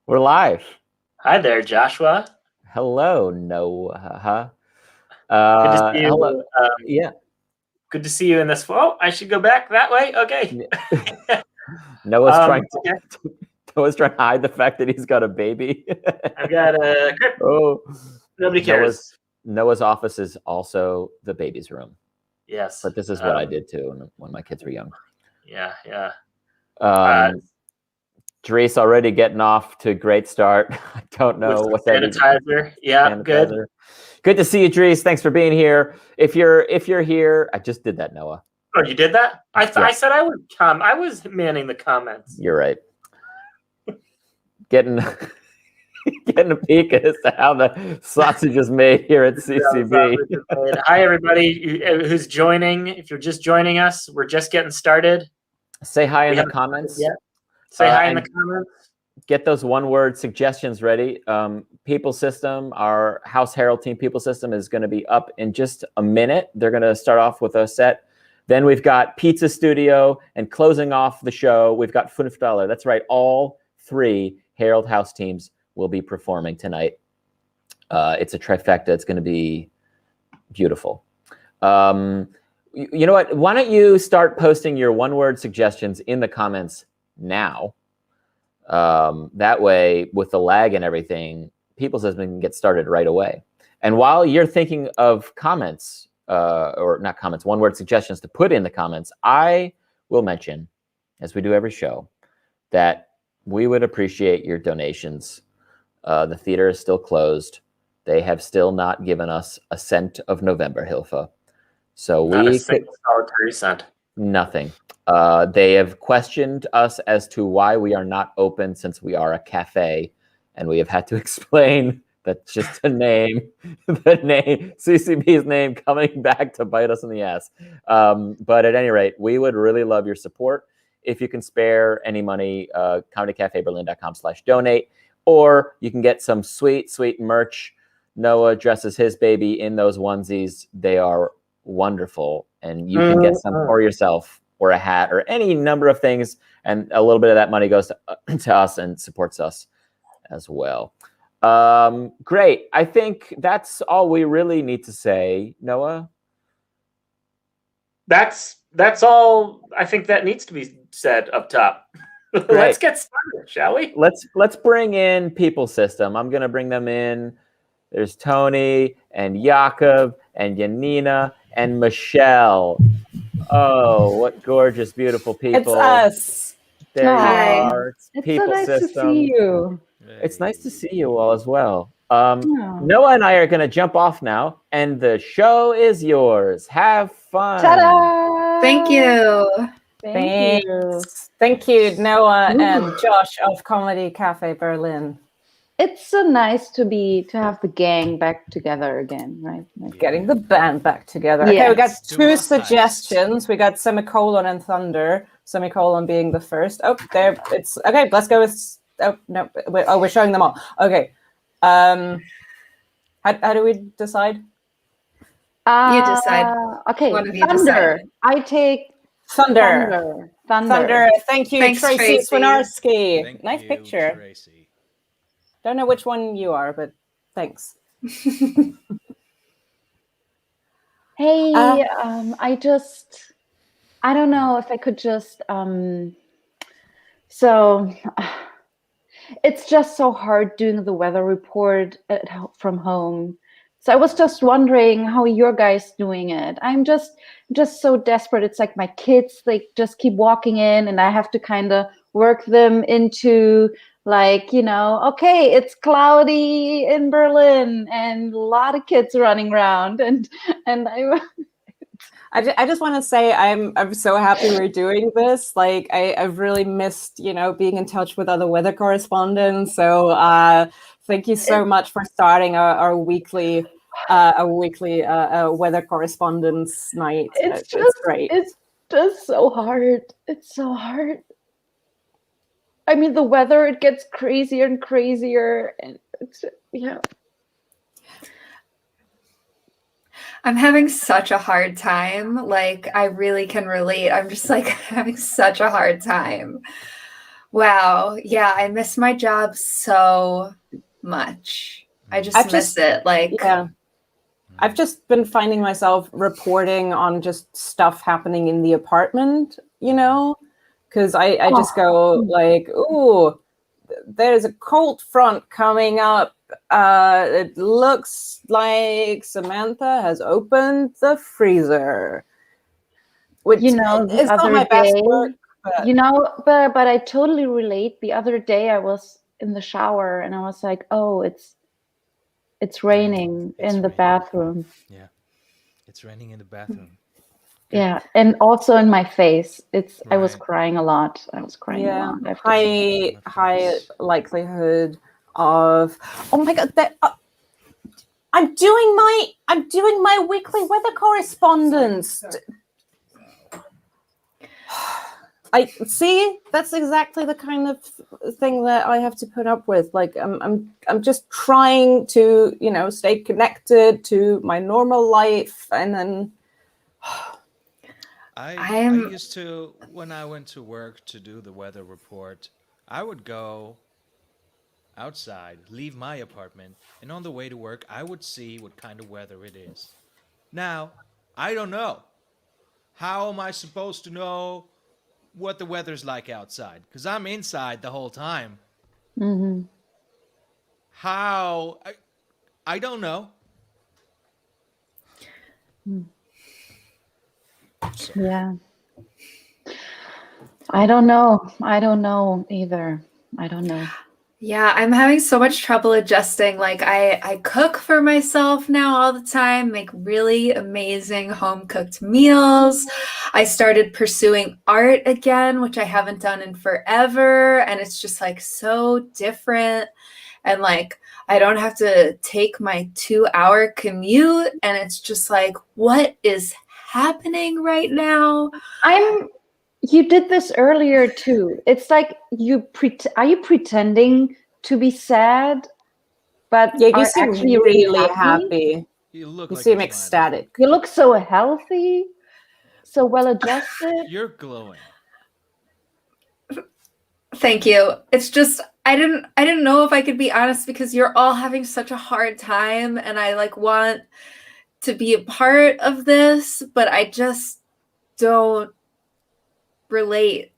We're live. Hi there, Joshua. Hello, Noah. Good to see you. Hello. Yeah. Good to see you in this. Oh, I should go back that way. Okay. Noah's trying to hide the fact that he's got a baby. I've got a. Oh, nobody cares. Noah's office is also the baby's room. Yes. But this is what I did too when my kids were young. Yeah. Dries already getting off to a great start. I don't know what that is. Sanitizer. Yeah, good. Good to see you, Dries. Thanks for being here. If you're here, I just did that, Noah. Oh, you did that? I said I would come. I was manning the comments. You're right. Getting a peek as to how the sausage is made here at CCB. Hi, everybody who's joining. If you're just joining us, we're just getting started. Say hi in the comments. Yeah. Say hi in the comments. Get those one-word suggestions ready. People System, our House Herald Team People System is going to be up in just a minute. They're going to start off with a set. Then we've got Pizza Studio, and closing off the show, we've got Fünfdollar. That's right. All three Herald House teams will be performing tonight. It's a trifecta. It's going to be beautiful. You know what? Why don't you start posting your one-word suggestions in the comments now? That way, with the lag and everything, People System can get started right away. And while you're thinking of comments, or not comments, one-word suggestions to put in the comments, I will mention, as we do every show, that we would appreciate your donations. The theater is still closed. They have still not given us a cent of November Hilfe. So not a single solitary cent. Nothing. They have questioned us as to why we are not open since we are a cafe, and we have had to explain that's just a name, the name, CCB's name coming back to bite us in the ass. But at any rate, we would really love your support. If you can spare any money, comedycafeberlin.com/donate, or you can get some sweet, sweet merch. Noah dresses his baby in those onesies. They are wonderful, and you can get some for yourself, or a hat, or any number of things, and a little bit of that money goes to us and supports us as well. Great. I think that's all we really need to say, Noah. That's all I think that needs to be said up top. Let's get started, shall we? Let's bring in People System. I'm gonna bring them in. There's Tony and Jakob and Janina and Michele. Oh, what gorgeous, beautiful people. It's us. There you are. It's People so nice System. To see you. It's nice to see you all as well. Noah and I are going to jump off now, and the show is yours. Have fun. Ta-da! Thank you. Thank you, Noah and Josh of Comedy Cafe Berlin. It's so nice to have the gang back together again, right? Like getting the band back together. Yes. Okay, we got two suggestions. We got Semicolon and Thunder. Semicolon being the first. Oh, there it's okay. Let's go with. Oh no! We're showing them all. Okay. How do we decide? You decide. Okay. Thunder. I take Thunder. Thunder. Thank you, Thanks, Tracy Swinarski. Thank nice you, picture. Tracy. Don't know which one you are, but thanks. Hey, I don't know if I could just, so it's just so hard doing the weather report from home. So I was just wondering how your guys doing it. I'm just so desperate. It's like my kids, they just keep walking in, and I have to kind of work them into, like, okay, it's cloudy in Berlin and a lot of kids running around, and I just want to say I'm so happy we're doing this. Like I've really missed being in touch with other weather correspondents. So thank you so much for starting our weekly weather correspondence night. It's great. It's just so hard. It's so hard. I mean, the weather, it gets crazier and crazier, and it's I'm having such a hard time. Like, I really can relate. I'm just like having such a hard time. Wow. Yeah, I miss my job so much. I just miss it. Like, yeah. I've just been finding myself reporting on just stuff happening in the apartment, you know, because I just go like, ooh, there's a cold front coming up. It looks like Samantha has opened the freezer. Which, you know, the it's not other my best day, work, but... you know, but I totally relate. The other day I was in the shower and I was like, oh, it's raining in the bathroom. Yeah, it's raining in the bathroom. Good. Yeah, and also in my face. I was crying a lot. I was crying a lot. High likelihood of, oh my god, I'm doing my weekly weather correspondence. I see. That's exactly the kind of thing that I have to put up with. Like, I'm just trying to, you know, stay connected to my normal life, and then I used to, when I went to work to do the weather report, I would go outside, leave my apartment, and on the way to work, I would see what kind of weather it is. Now, I don't know. How am I supposed to know what the weather's like outside? Because I'm inside the whole time. Mm-hmm. How? I don't know. So. Yeah. I don't know either. I don't know. Yeah, I'm having so much trouble adjusting. Like, I cook for myself now all the time, make really amazing home-cooked meals. I started pursuing art again, which I haven't done in forever. And it's just like so different. And like, I don't have to take my 2-hour commute. And it's just like, what is happening right now? You did this earlier too. It's like are you pretending to be sad? But yeah, you are seem actually really happy. You seem ecstatic. You look so healthy, so well adjusted. You're glowing. Thank you. It's just I didn't know if I could be honest because you're all having such a hard time, and I like want to be a part of this, but I just don't relate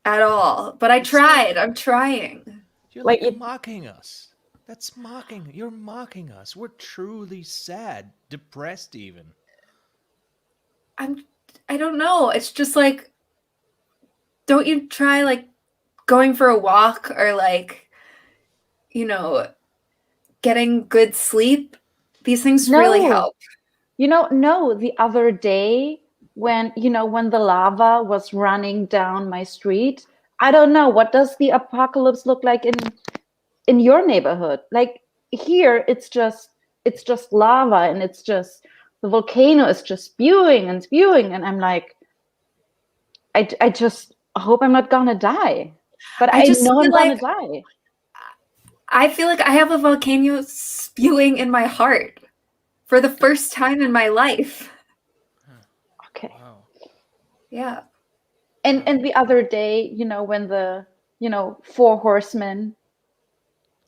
at all. But I tried. I'm trying. You're like mocking us. That's mocking. You're mocking us. We're truly sad, depressed even. I don't know. It's just like, don't you try like going for a walk or like, you know, getting good sleep? These things really help. You know, no, the other day when the lava was running down my street, I don't know, what does the apocalypse look like in your neighborhood? Like here, it's just lava, and it's just the volcano is just spewing, and I'm like, I just hope I'm not gonna die, but I know I'm gonna die. I feel like I have a volcano spewing in my heart for the first time in my life. Okay. Wow. Yeah. And the other day, when the 4 horsemen,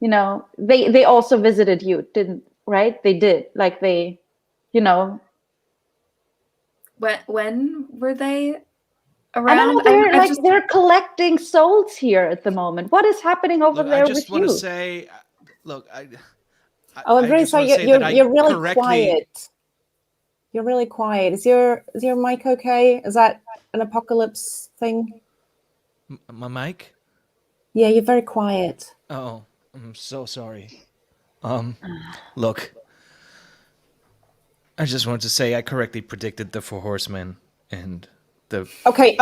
they also visited you, right? They did. Like they, When were they around? I don't know. They're collecting souls here at the moment. What is happening over there with you? I just want to say, look, I'm really sorry. You're really quiet. You're really quiet. Is your mic okay? Is that an apocalypse thing? My mic? Yeah, you're very quiet. Oh, I'm so sorry. Look, I just wanted to say I correctly predicted the 4 horsemen and the... Okay,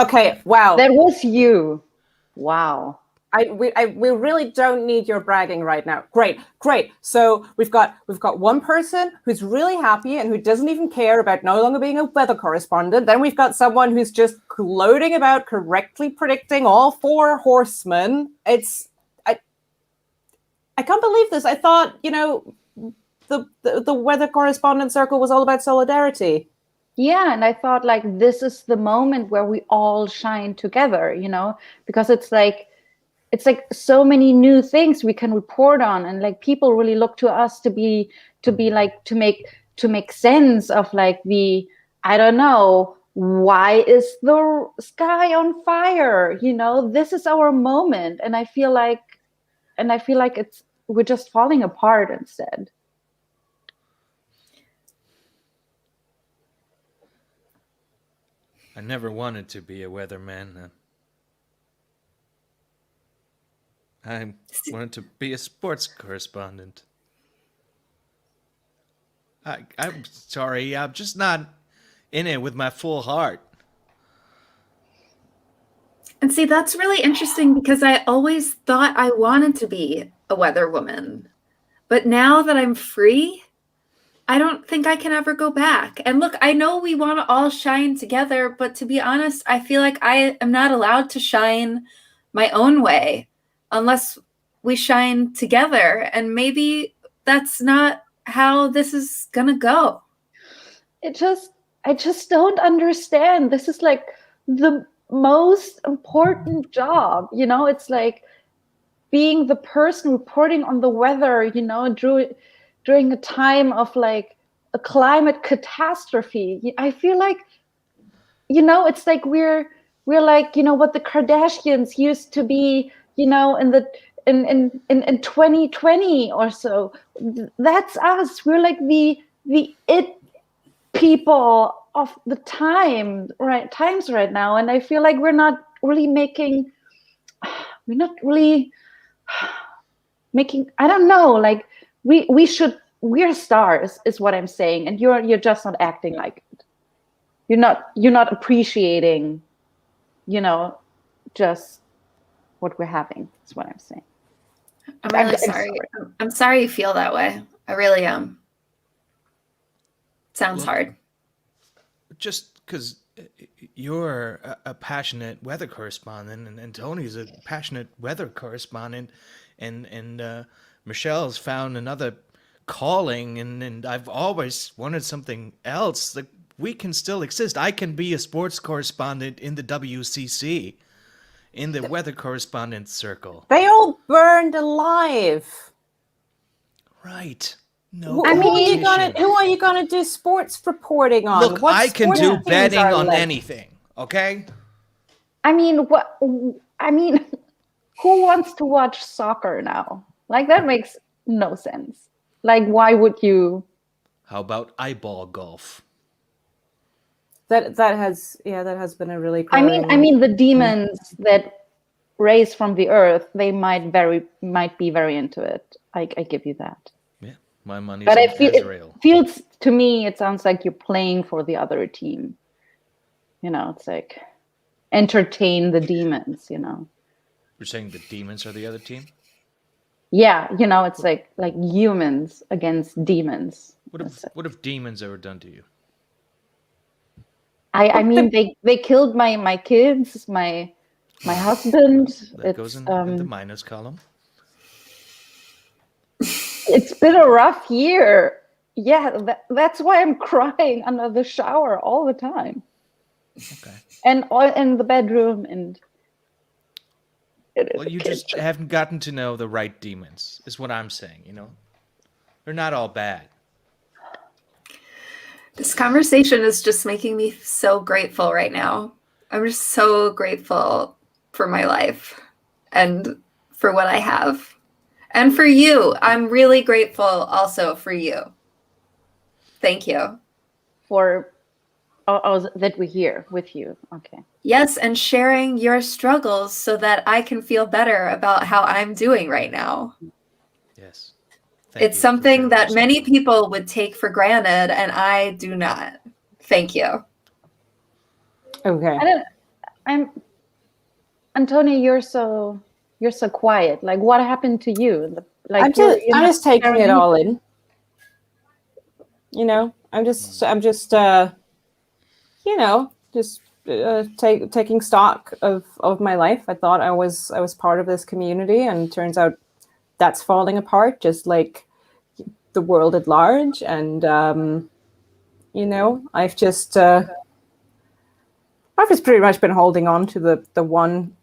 wow. That was you. Wow. We really don't need your bragging right now. Great. So we've got one person who's really happy and who doesn't even care about no longer being a weather correspondent. Then we've got someone who's just gloating about correctly predicting all 4 horsemen. I can't believe this. I thought, the weather correspondent circle was all about solidarity. Yeah, and I thought like this is the moment where we all shine together, because it's like it's like so many new things we can report on, and like people really look to us to make sense of like I don't know, why is the sky on fire? This is our moment, and I feel like we're just falling apart instead. I never wanted to be a weatherman. I wanted to be a sports correspondent. I'm sorry, I'm just not in it with my full heart. And see, that's really interesting because I always thought I wanted to be a weather woman. But now that I'm free, I don't think I can ever go back. And look, I know we want to all shine together, but to be honest, I feel like I am not allowed to shine my own way unless we shine together. And maybe that's not how this is gonna go. I just don't understand. This is like the most important job, it's like being the person reporting on the weather, during a time of like a climate catastrophe. I feel like, it's like we're like, what the Kardashians used to be, in 2020 or so. That's us. We're like the it people of the times right now, and I feel like we're not really making. I don't know. Like we're stars, is what I'm saying, and you're just not acting like it. You're not appreciating, just what we're having. Is what I'm saying. I'm really sorry. I'm sorry you feel that way. I really am. Sounds hard. Just because you're a passionate weather correspondent, and Tony's a passionate weather correspondent, and Michelle's found another calling, and I've always wanted something else. Like, we can still exist. I can be a sports correspondent in the WCC, in the weather correspondent circle. They all burned alive. Right. No. Who are you gonna do sports reporting on? Look, I can do betting on anything. Okay. I mean, who wants to watch soccer now? Like, that makes no sense. Like, why would you? How about eyeball golf? That has been a really. I mean, the demons that raise from the earth, they might be very into it. I give you that. Yeah, my money's on Israel. It feels to me, it sounds like you're playing for the other team. It's like entertain the demons. You're saying the demons are the other team? Yeah, it's like humans against demons. What have demons ever done to you? I mean, they killed my kids, my husband. That goes in the minus column. It's been a rough year. Yeah, that's why I'm crying under the shower all the time. Okay. And all in the bedroom, and well, you just haven't gotten to know the right demons, is what I'm saying. They're not all bad. This conversation is just making me so grateful right now. I'm just so grateful for my life and for what I have. And for you, I'm really grateful also for you. Thank you. For that we're here with you. Okay. Yes, and sharing your struggles so that I can feel better about how I'm doing right now. Yes. It's something that many people would take for granted, and I do not. Thank you. Okay. Antonia, you're so quiet. Like, what happened to you? Like, I'm just taking it all in. I'm just taking stock of my life. I thought I was part of this community, and turns out that's falling apart, just like the world at large. And I've just pretty much been holding on to the one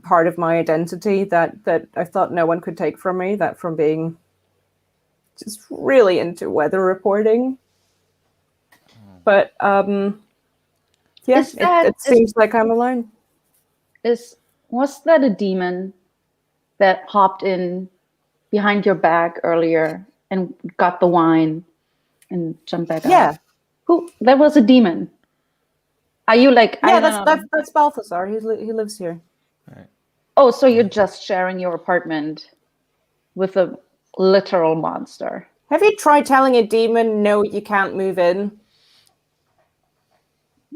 part of my identity that I thought no one could take from me, that from being just really into weather reporting. But it seems like I'm alone. Was that a demon that hopped in behind your back earlier and got the wine and jumped back out? Who? That was a demon. Are you like? Yeah, that's Balthazar. He lives here. All right. Oh, so you're just sharing your apartment with a literal monster. Have you tried telling a demon, no, you can't move in?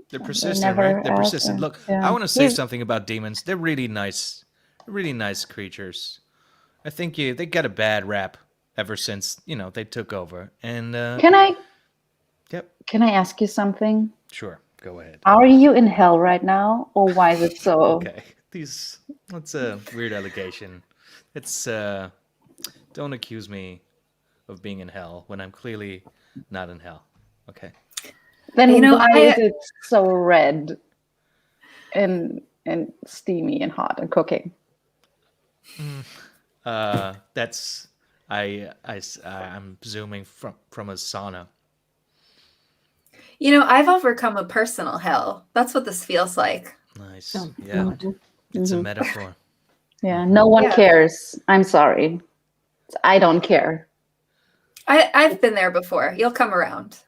They're persistent, right? They're persistent. Look, Yeah. I want to say something about demons. They're really nice creatures. I think they get a bad rap ever since, they took over. And Can I Yep. Can I ask you something? Sure, go ahead. Are you in hell right now, or why is it so? Okay. That's a weird allegation. It's don't accuse me of being in hell when I'm clearly not in hell. Okay. Then why is it so red and steamy and hot and cooking? That's I'm zooming from a sauna. I've overcome a personal hell. That's what this feels like. Nice. Yeah. It's a metaphor. Yeah, no one cares. I'm sorry. I don't care. I've been there before. You'll come around.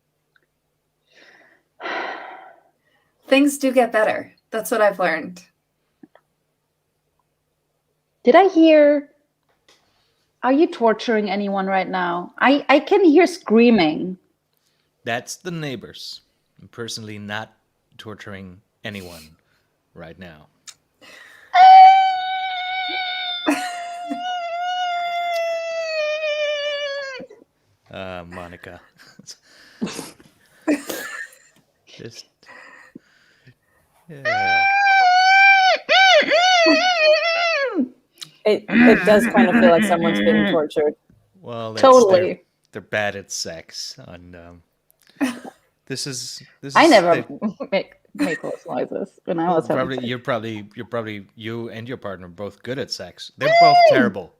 Things do get better. That's what I've learned. Did I hear? Are you torturing anyone right now? I can hear screaming. That's the neighbors. I'm personally not torturing anyone right now. Monica. Just yeah. It does kind of feel like someone's being tortured. Well, totally. They're bad at sex, and this is. I never make those noises when I was probably you're probably you and your partner are both good at sex. They're both terrible.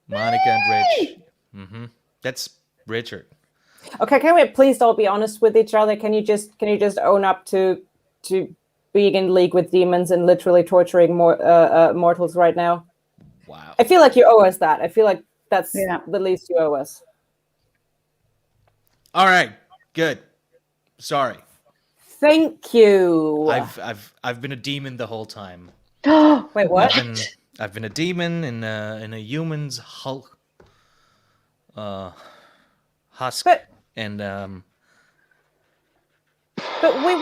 Monica and Rich. Mm-hmm. That's Richard. Okay, can we please all be honest with each other? Can you just own up to being in league with demons and literally torturing mortals right now? Wow. I feel like you owe us that. I feel like that's the least you owe us. All right. Good. Sorry. Thank you. I've been a demon the whole time. Wait, what? I've been a demon in a human's husk. And But we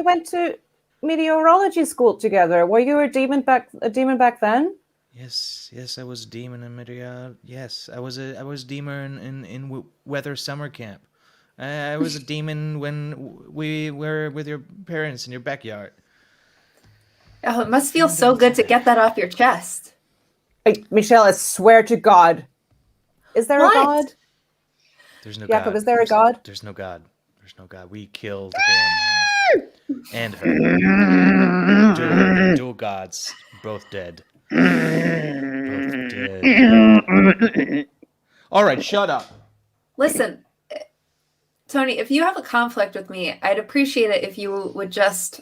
went to meteorology school together. Were you a demon back then? Yes, I was a demon in meteor. Yes, I was a demon in weather summer camp. I was a demon when we were with your parents in your backyard. Oh, it must feel so good to get that off your chest. Michele, I swear to God. Is there a God? There's no Jakob, God. is there a God? There's no God. There's no God. We killed him and her. Dual gods, both dead. Both dead. All right, shut up. Listen, Tony, if you have a conflict with me, I'd appreciate it if you would just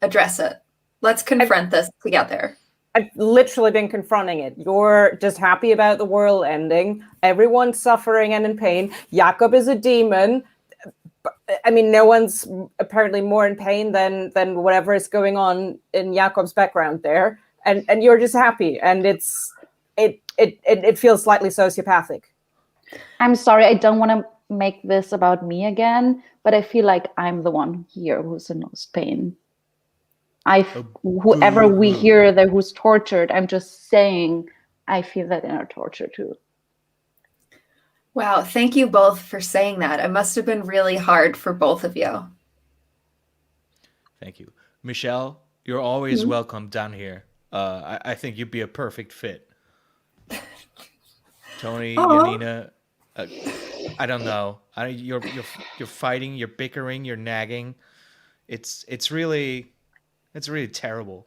address it. Let's confront this together. I've literally been confronting it. You're just happy about the world ending. Everyone's suffering and in pain. Jakob is a demon. I mean, no one's apparently more in pain than whatever is going on in Jakob's background there. And you're just happy. And it feels slightly sociopathic. I'm sorry, I don't want to make this about me again, but I feel like I'm the one here who's in most pain. Whoever we hear that who's tortured, I'm just saying I feel that inner torture too. Wow, thank you both for saying that. It must have been really hard for both of you. Thank you. Michele, you're always welcome down here. I think you'd be a perfect fit. Tony, Janina, I don't know. You're fighting, you're bickering, you're nagging. It's really terrible.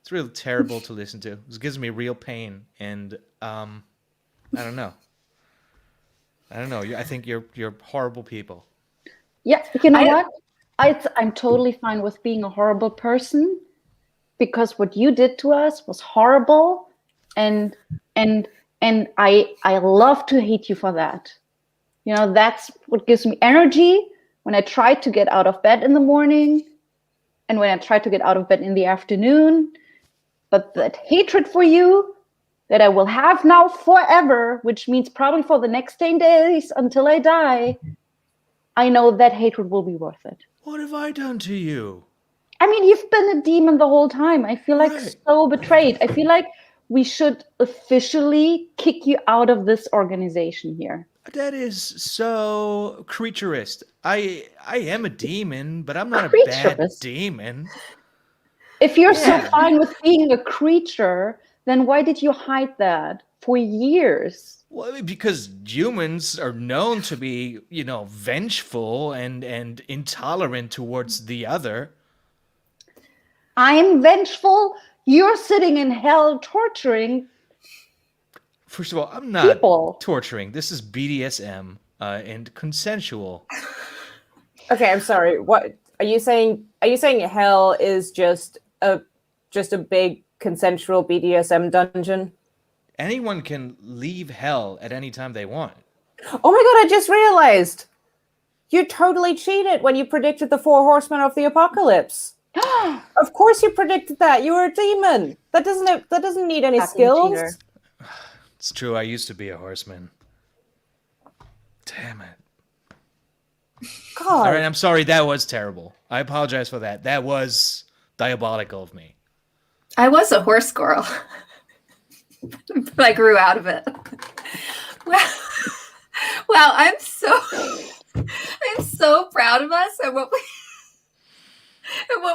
It's really terrible to listen to. It gives me real pain, and I don't know. I think you're horrible people. Yeah, you know what? I'm totally fine with being a horrible person, because what you did to us was horrible, and I love to hate you for that. You know, that's what gives me energy when I try to get out of bed in the morning, and when I try to get out of bed in the afternoon. But that hatred for you that I will have now forever, which means probably for the next 10 days until I die, I know that hatred will be worth it. What have I done to you? I mean, you've been a demon the whole time. I feel like so betrayed. I feel like we should officially kick you out of this organization here. That is so creaturist. I am a demon, but I'm not a bad demon. If you're so fine with being a creature, then why did you hide that for years? Well, because humans are known to be, vengeful and intolerant towards the other. I'm vengeful. You're sitting in hell torturing. First of all, I'm not people. Torturing. This is BDSM and consensual. Okay, I'm sorry. What are you saying? Are you saying hell is just a big consensual BDSM dungeon? Anyone can leave hell at any time they want. Oh my god, I just realized. You totally cheated when you predicted the 4 horsemen of the apocalypse. Of course you predicted that. You were a demon. That doesn't need any skills. Cheater. It's true, I used to be a horseman. Damn it. God. All right, I'm sorry, that was terrible. I apologize for that. That was diabolical of me. I was a horse girl. But I grew out of it. Wow, I'm so proud of us and what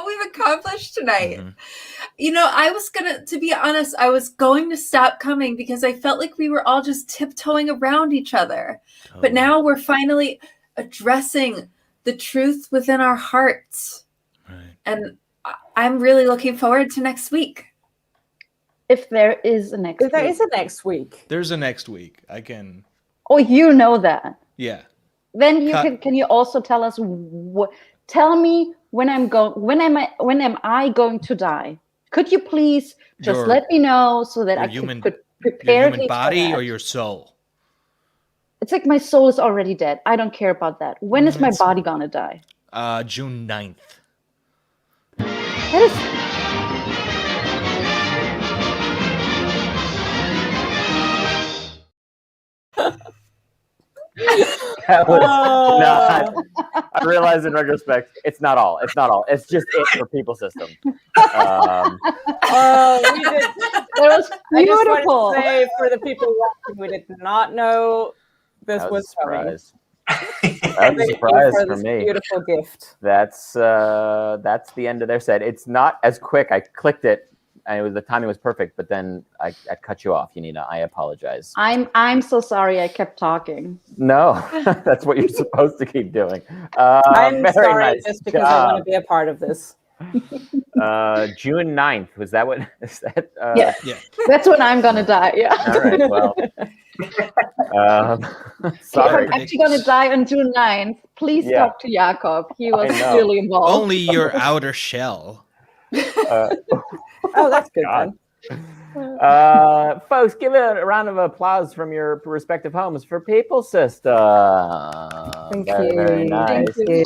we've accomplished tonight. Mm-hmm. To be honest, I was going to stop coming because I felt like we were all just tiptoeing around each other. Oh. But now we're finally addressing the truth within our hearts. Right. And I'm really looking forward to next week. If there is a next week. There is a next week. There's a next week. I can. Oh, you know that. Yeah. Then can you also tell us tell me when am I going to die? Could you please just let me know so that I could prepare your human body or your soul? It's like my soul is already dead. I don't care about that. When is my body gonna die? June 9th. That is. That was not. I realize in retrospect, it's not all. It's not all. It's just it for people system. We did. That was beautiful. I just want to say for the people watching, we did not know this was coming. That was a surprise for me. Beautiful gift. That's the end of their set. It's not as quick. I clicked it. And the timing was perfect, but then I cut you off, Janina. I apologize. I'm so sorry I kept talking. No, that's what you're supposed to keep doing. I'm very sorry nice just because I want to be a part of this. June 9th. Was that what? Is that, yeah. That's when I'm gonna die. Yeah. All right. Well. Sorry. If I'm actually gonna die on June 9th, please talk to Jakob. He was really involved. Only your outer shell. Oh, that's good then. Folks, give a round of applause from your respective homes for People System. Thank you. Very nice. Thank you.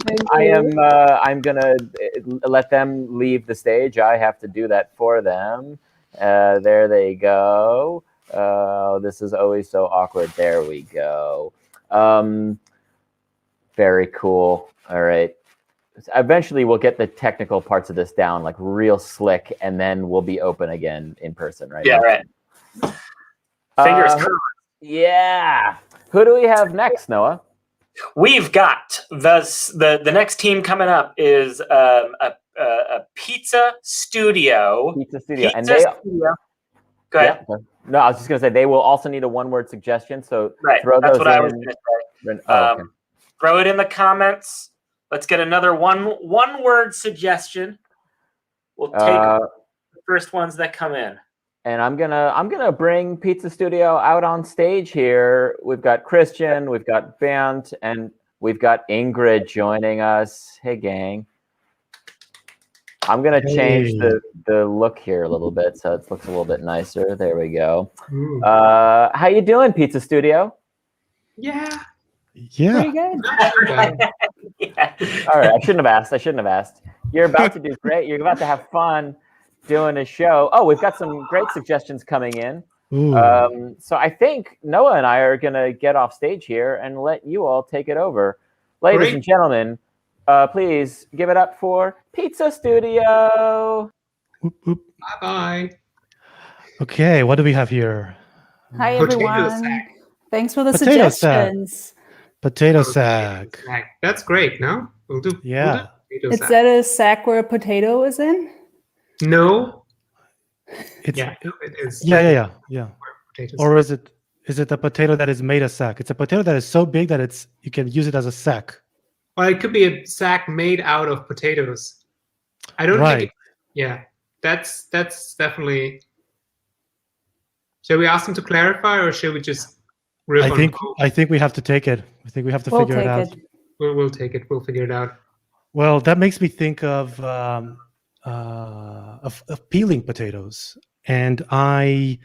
I'm gonna let them leave the stage. I have to do that for them. There they go. This is always so awkward. There we go. Very cool. All right. Eventually we'll get the technical parts of this down like real slick, and then we'll be open again in person, right? Yeah, right. Fingers crossed. Yeah. Who do we have next, Noah? We've got the next team coming up is a pizza studio. Pizza studio. Go ahead. Yeah. No, I was just gonna say they will also need a one-word suggestion. So throw those that's what in. I was gonna say. Okay. Throw it in the comments. Let's get another one-word suggestion. We'll take first ones that come in. And I'm gonna bring Pizza Studio out on stage here. We've got Christian, we've got Bernd, and we've got Ingrid joining us. Hey, gang. I'm gonna change the look here a little bit so it looks a little bit nicer. There we go. How you doing, Pizza Studio? Yeah. Pretty good. Yeah. All right, I shouldn't have asked. You're about to do great. You're about to have fun doing a show. Oh, we've got some great suggestions coming in. So I think Noah and I are going to get off stage here and let you all take it over. Ladies and gentlemen, please give it up for Pizza Studio. Bye-bye. Okay, what do we have here? Hi, Potato everyone. sack. Thanks for the Potato suggestions. Potato sack. That's great, no? We'll do. Yeah. Potato Is sack. that a sack where a potato is in? No. It's, Yeah, it is. Yeah. Potatoes. Or is it a potato that is made a sack? It's a potato that is so big that you can use it as a sack. Well, it could be a sack made out of potatoes. I don't think. That's definitely. Shall we ask them to clarify, or should we just? I think we have to take it. I think we have to figure it out. We'll take it. We'll figure it out. Well, that makes me think of peeling potatoes, and I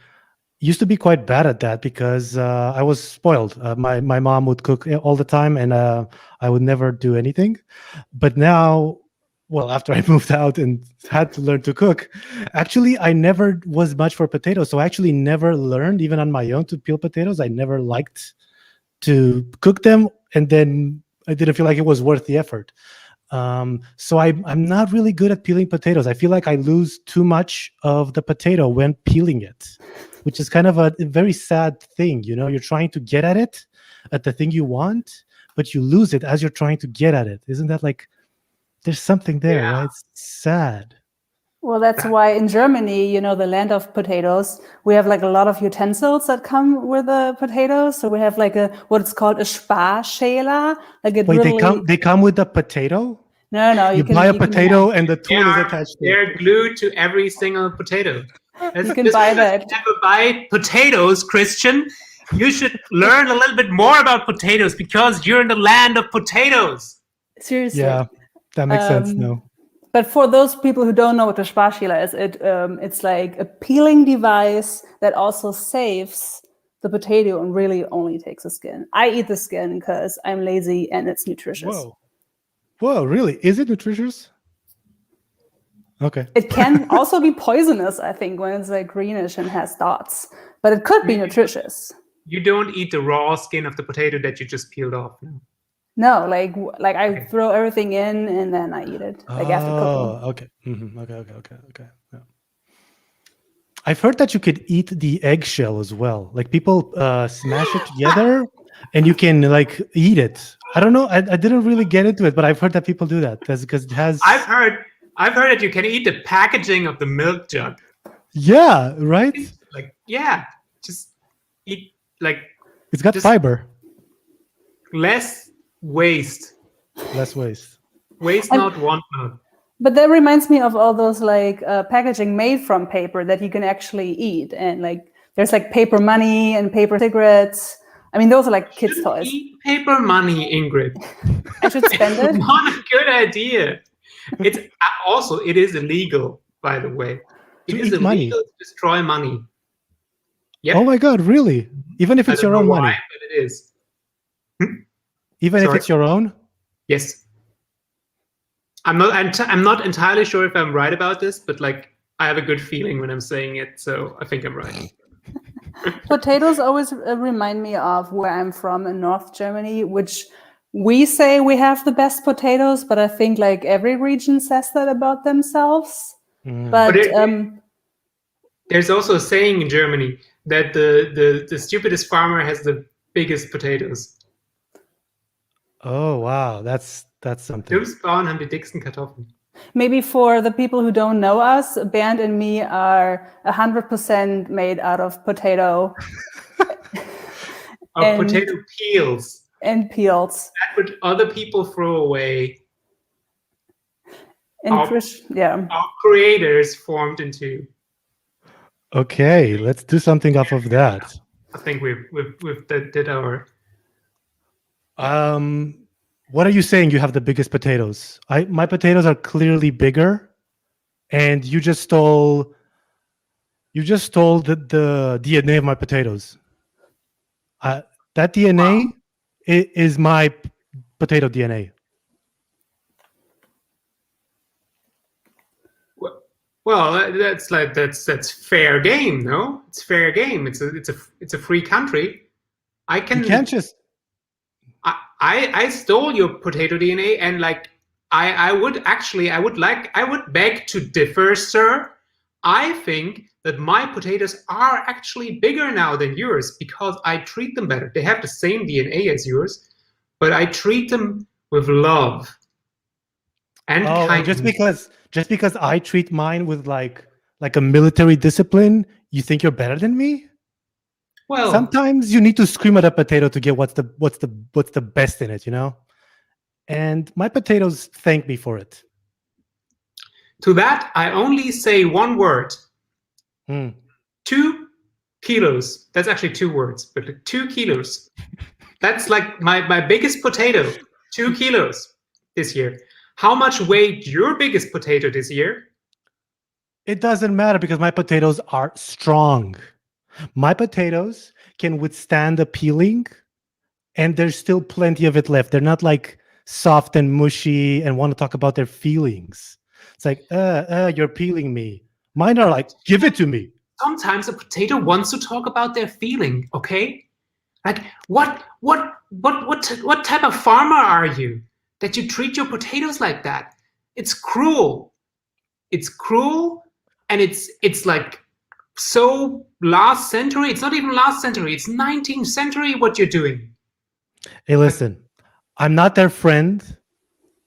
used to be quite bad at that because I was spoiled. My mom would cook all the time, and I would never do anything. But now, well, after I moved out and had to learn to cook, actually, I never was much for potatoes. So I actually never learned, even on my own, to peel potatoes. I never liked to cook them, and then I didn't feel like it was worth the effort. So I'm not really good at peeling potatoes. I feel like I lose too much of the potato when peeling it, which is kind of a very sad thing. You know, you're trying to get at it, at the thing you want, but you lose it as you're trying to get at it. Isn't that like, there's something there, right? It's sad. Well, that's why in Germany, you know, the land of potatoes, we have like a lot of utensils that come with the potatoes. So we have like what it's called a Sparschäler. Like They come with the potato? No. You buy a potato and the tool is attached to it. They're glued to every single potato. You can buy that. If you never buy potatoes, Christian, you should learn a little bit more about potatoes because you're in the land of potatoes. Seriously. Yeah, that makes sense. No. But for those people who don't know what a Sparschäler is, it's like a peeling device that also saves the potato and really only takes the skin. I eat the skin because I'm lazy and it's nutritious. Whoa, really? Is it nutritious? Okay. It can also be poisonous, I think, when it's like greenish and has dots. But it could be nutritious. You don't eat the raw skin of the potato that you just peeled off. No, like I throw everything in and then I eat it after cooking. Okay. Mm-hmm. Okay. Yeah. I've heard that you could eat the eggshell as well. Like people smash it together and you can like eat it. I don't know. I didn't really get into it, but I've heard that people do that. That's because it has. I've heard that you can eat the packaging of the milk jug. Yeah. Right. Just eat like. It's got fiber. Less waste. Waste not, want not. But that reminds me of all those like packaging made from paper that you can actually eat, and like there's like paper money and paper cigarettes. I mean, those are like kids' toys. Eat paper money, Ingrid. I should spend it. Not a good idea. It's also it is illegal, by the way. It is illegal money. to destroy money. Yep. Oh my God! Really? Even if it's your own money? But it is. Even if it's your own? Yes. I'm not entirely sure if I'm right about this, but like I have a good feeling when I'm saying it, so I think I'm right. Potatoes always remind me of where I'm from in North Germany, which we say we have the best potatoes, but I think like every region says that about themselves. But there's also a saying in Germany that the stupidest farmer has the biggest potatoes. Oh wow, that's something. Dummsbauern haben die dicksten Kartoffeln. Maybe for the people who don't know us, Bernd and me are 100% made out of potato. Potato peels. And peels. That would other people throw away. our creators formed into. Okay, let's do something off of that. I think we've did our. What are you saying? You have the biggest potatoes. My potatoes are clearly bigger, and you just stole. You just stole the DNA of my potatoes. That DNA is my potato DNA. Well, that's fair game, no? It's fair game. It's a free country. You can't just. I stole your potato DNA, and like I would beg to differ, sir. I think that my potatoes are actually bigger now than yours because I treat them better. They have the same DNA as yours, but I treat them with love and kindness. Just because I treat mine with like a military discipline, you think you're better than me? Well, sometimes you need to scream at a potato to get what's the best in it, you know? And my potatoes thank me for it. To that, I only say one word. 2 kilos. That's actually 2 words, but 2 kilos. That's like my biggest potato. 2 kilos this year. How much weighed your biggest potato this year? It doesn't matter because my potatoes are strong. My potatoes can withstand the peeling, and there's still plenty of it left. They're not like soft and mushy and want to talk about their feelings. It's like, you're peeling me. Mine are like, give it to me. Sometimes a potato wants to talk about their feeling, okay? Like, what type of farmer are you that you treat your potatoes like that? It's cruel. It's cruel, and it's like so last century. It's not even last century. It's 19th century what you're doing. Hey, listen, I'm not their friend.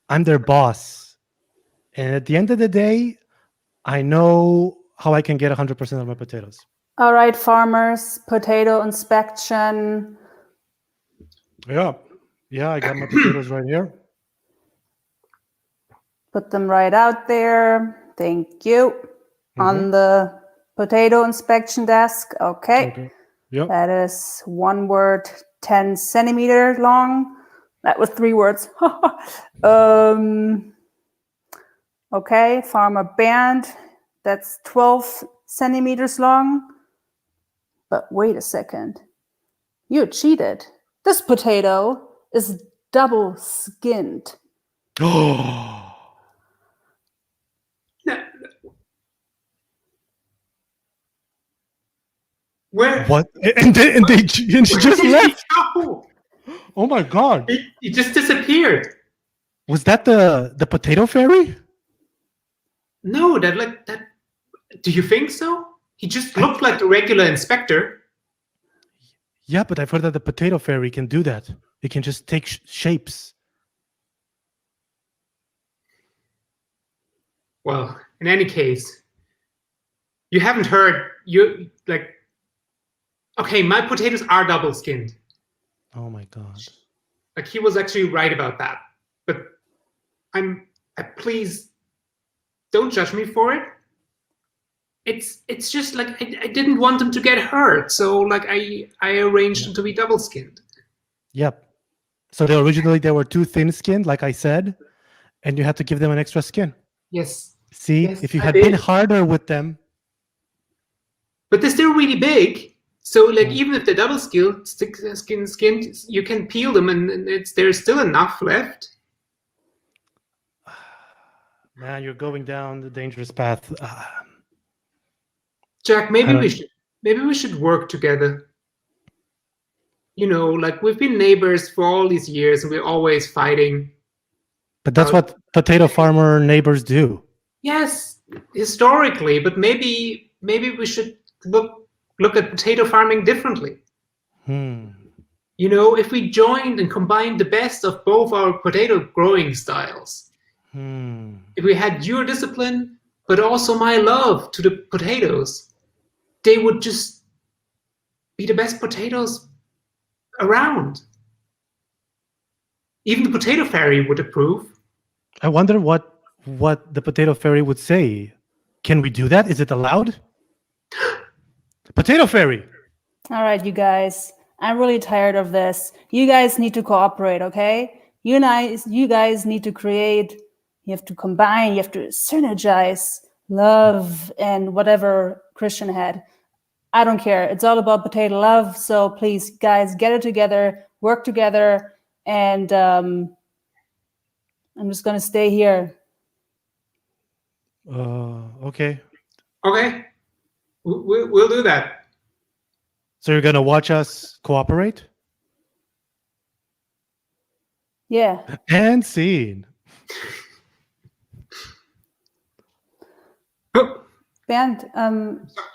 I'm their boss. And at the end of the day, I know how I can get 100% of my potatoes. All right, farmers, potato inspection. Yeah, I got my potatoes right here. Put them right out there. Thank you. On the potato inspection desk. Okay. Yep. That is 1 word, 10 centimeter long. That was 3 words. Okay, farmer band. That's 12 centimeters long. But wait a second. You cheated. This potato is double skinned. Oh. Where? What? And she just left. Oh my God! He just disappeared. Was that the potato fairy? No, that. Do you think so? He just looked like the regular inspector. Yeah, but I've heard that the potato fairy can do that. It can just take shapes. Well, in any case, you haven't heard. Okay, my potatoes are double skinned. Oh my God! Like, he was actually right about that. But please don't judge me for it. It's just like I didn't want them to get hurt, so like I arranged them to be double skinned. Yep. So originally they were too thin skinned, like I said, and you had to give them an extra skin. Yes. See, yes, if you had been harder with them. But they're still really big. So like even if they're double skinned, you can peel them, and there's still enough left. Man, you're going down the dangerous path. Jack, maybe we should work together. You know, like we've been neighbors for all these years, and we're always fighting. But that's what potato farmer neighbors do. Yes, historically, but maybe we should look at potato farming differently. You know, if we joined and combined the best of both our potato growing styles. If we had your discipline, but also my love to the potatoes, they would just be the best potatoes around. Even the potato fairy would approve. I wonder what what the potato fairy would say. Can we do that? Is it allowed? Potato fairy. All right, you guys. I'm really tired of this. You guys need to cooperate, okay? You guys need to create. You have to combine. You have to synergize love and whatever Christian had. I don't care. It's all about potato love. So please, guys, get it together, work together, and I'm just gonna stay here. Okay. Okay. We'll do that. So you're gonna watch us cooperate? Yeah. And scene. Oh, Bernd,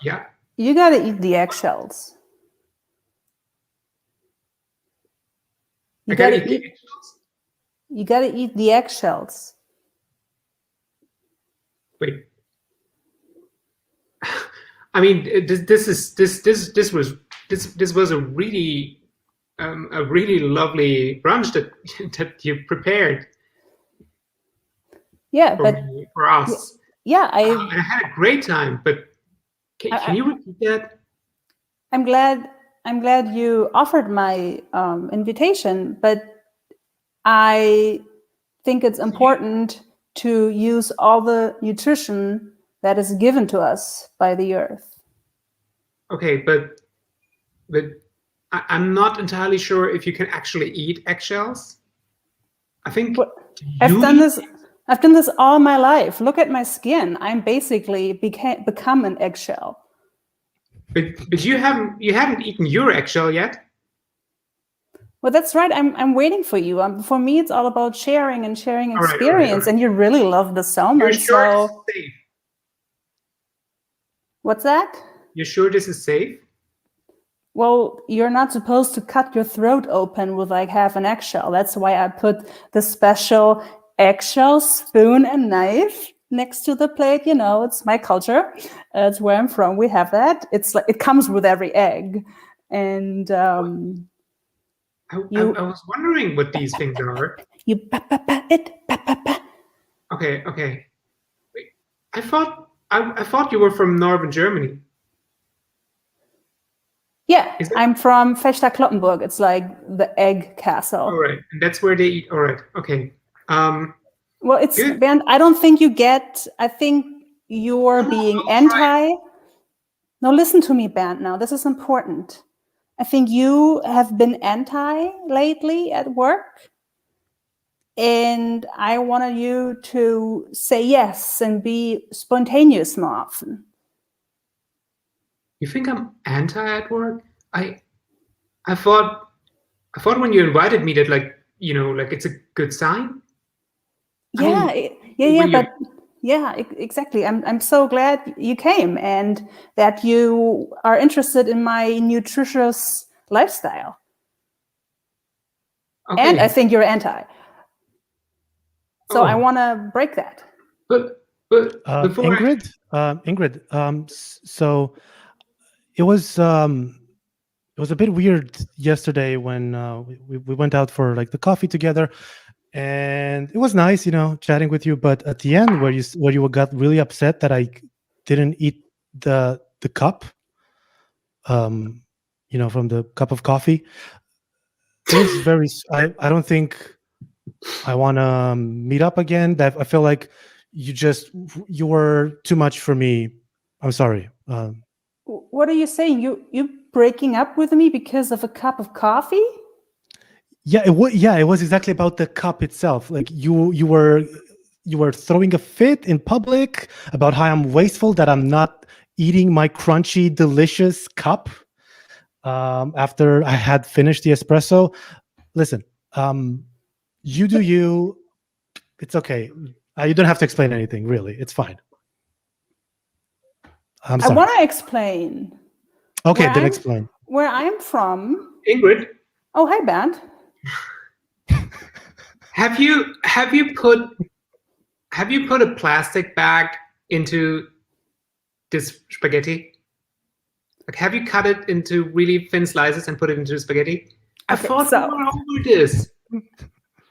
yeah. you gotta eat the eggshells. You gotta eat the eggshells. Wait. I mean, this was a really lovely brunch that you prepared. Yeah, for us. Yeah, I had a great time. But can you repeat that? I'm glad you offered my invitation, but I think it's important to use all the nutrition that is given to us by the earth. Okay, but I'm not entirely sure if you can actually eat eggshells. I think I've done this all my life. Look at my skin. I'm basically become an eggshell. But you haven't eaten your eggshell yet. Well, that's right. I'm waiting for you. For me, it's all about sharing experience, all right. And you really love the salmon. You're sure this is safe? What's that? You sure this is safe? Well, you're not supposed to cut your throat open with like half an eggshell. That's why I put the special eggshell spoon and knife next to the plate. You know, it's my culture. It's where I'm from. We have that. It's like it comes with every egg. And I was wondering what these things are. You it. Okay. Wait, I thought you were from northern Germany. Yeah, I'm from Fechter-Kloppenburg. It's like the egg castle. All right, and that's where they eat. All right, okay. Well, it's good. Ben. I don't think you get. I think you're being anti. No, listen to me, Ben. Now, this is important. I think you have been anti lately at work, and I wanted you to say yes and be spontaneous more often. You think I'm anti at work? I thought when you invited me that like it's a good sign. Exactly. I'm so glad you came and that you are interested in my nutritious lifestyle. Okay. And I think you're anti. So I want to break that. But Ingrid, so it was a bit weird yesterday when we went out for like the coffee together, and it was nice, chatting with you. But at the end, where you got really upset that I didn't eat the cup, from the cup of coffee, it was very. I don't think I want to meet up again. That I feel like you were too much for me. I'm sorry. What are you saying? You breaking up with me because of a cup of coffee? Yeah, it was exactly about the cup itself. Like you were throwing a fit in public about how I'm wasteful, that I'm not eating my crunchy, delicious cup after I had finished the espresso. Listen, you do you. It's okay. You don't have to explain anything, really. It's fine. I'm sorry. I want to explain. Okay, then explain. Where I'm from. Ingrid. Oh, hi, Bernd. Have you put a plastic bag into this spaghetti? Like, have you cut it into really thin slices and put it into spaghetti? I thought we were over this.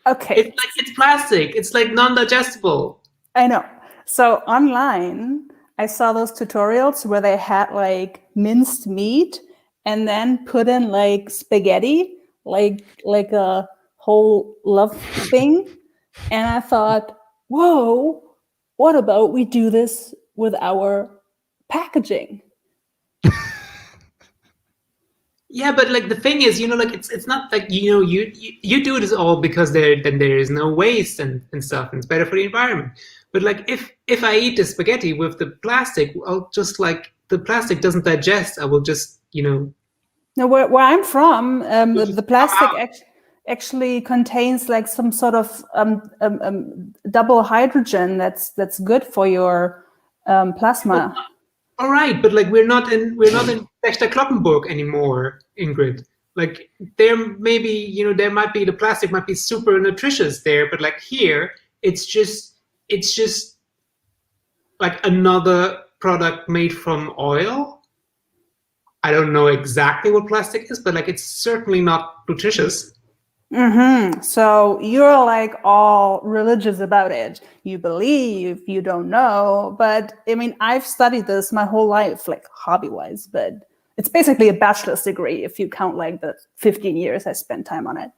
Okay. It's plastic. It's like non-digestible. I know. So online, I saw those tutorials where they had like minced meat and then put in like spaghetti, like a whole love thing. And I thought, whoa, what about we do this with our packaging? Yeah, but like the thing is, like it's not like you do this all because there is no waste and stuff, and it's better for the environment. But like if I eat the spaghetti with the plastic, I'll just like the plastic doesn't digest. I will just No, where I'm from, the plastic actually contains like some sort of double hydrogen that's good for your plasma. All right, but like we're not in Kloppenburg anymore, Ingrid. Like there maybe there might be the plastic might be super nutritious there, but like here it's just like another product made from oil. I don't know exactly what plastic is, but like it's certainly not nutritious. Mm-hmm. So you're like all religious about it. You believe, you don't know. But I mean, I've studied this my whole life, like hobby-wise, but it's basically a bachelor's degree if you count like the 15 years I spent time on it.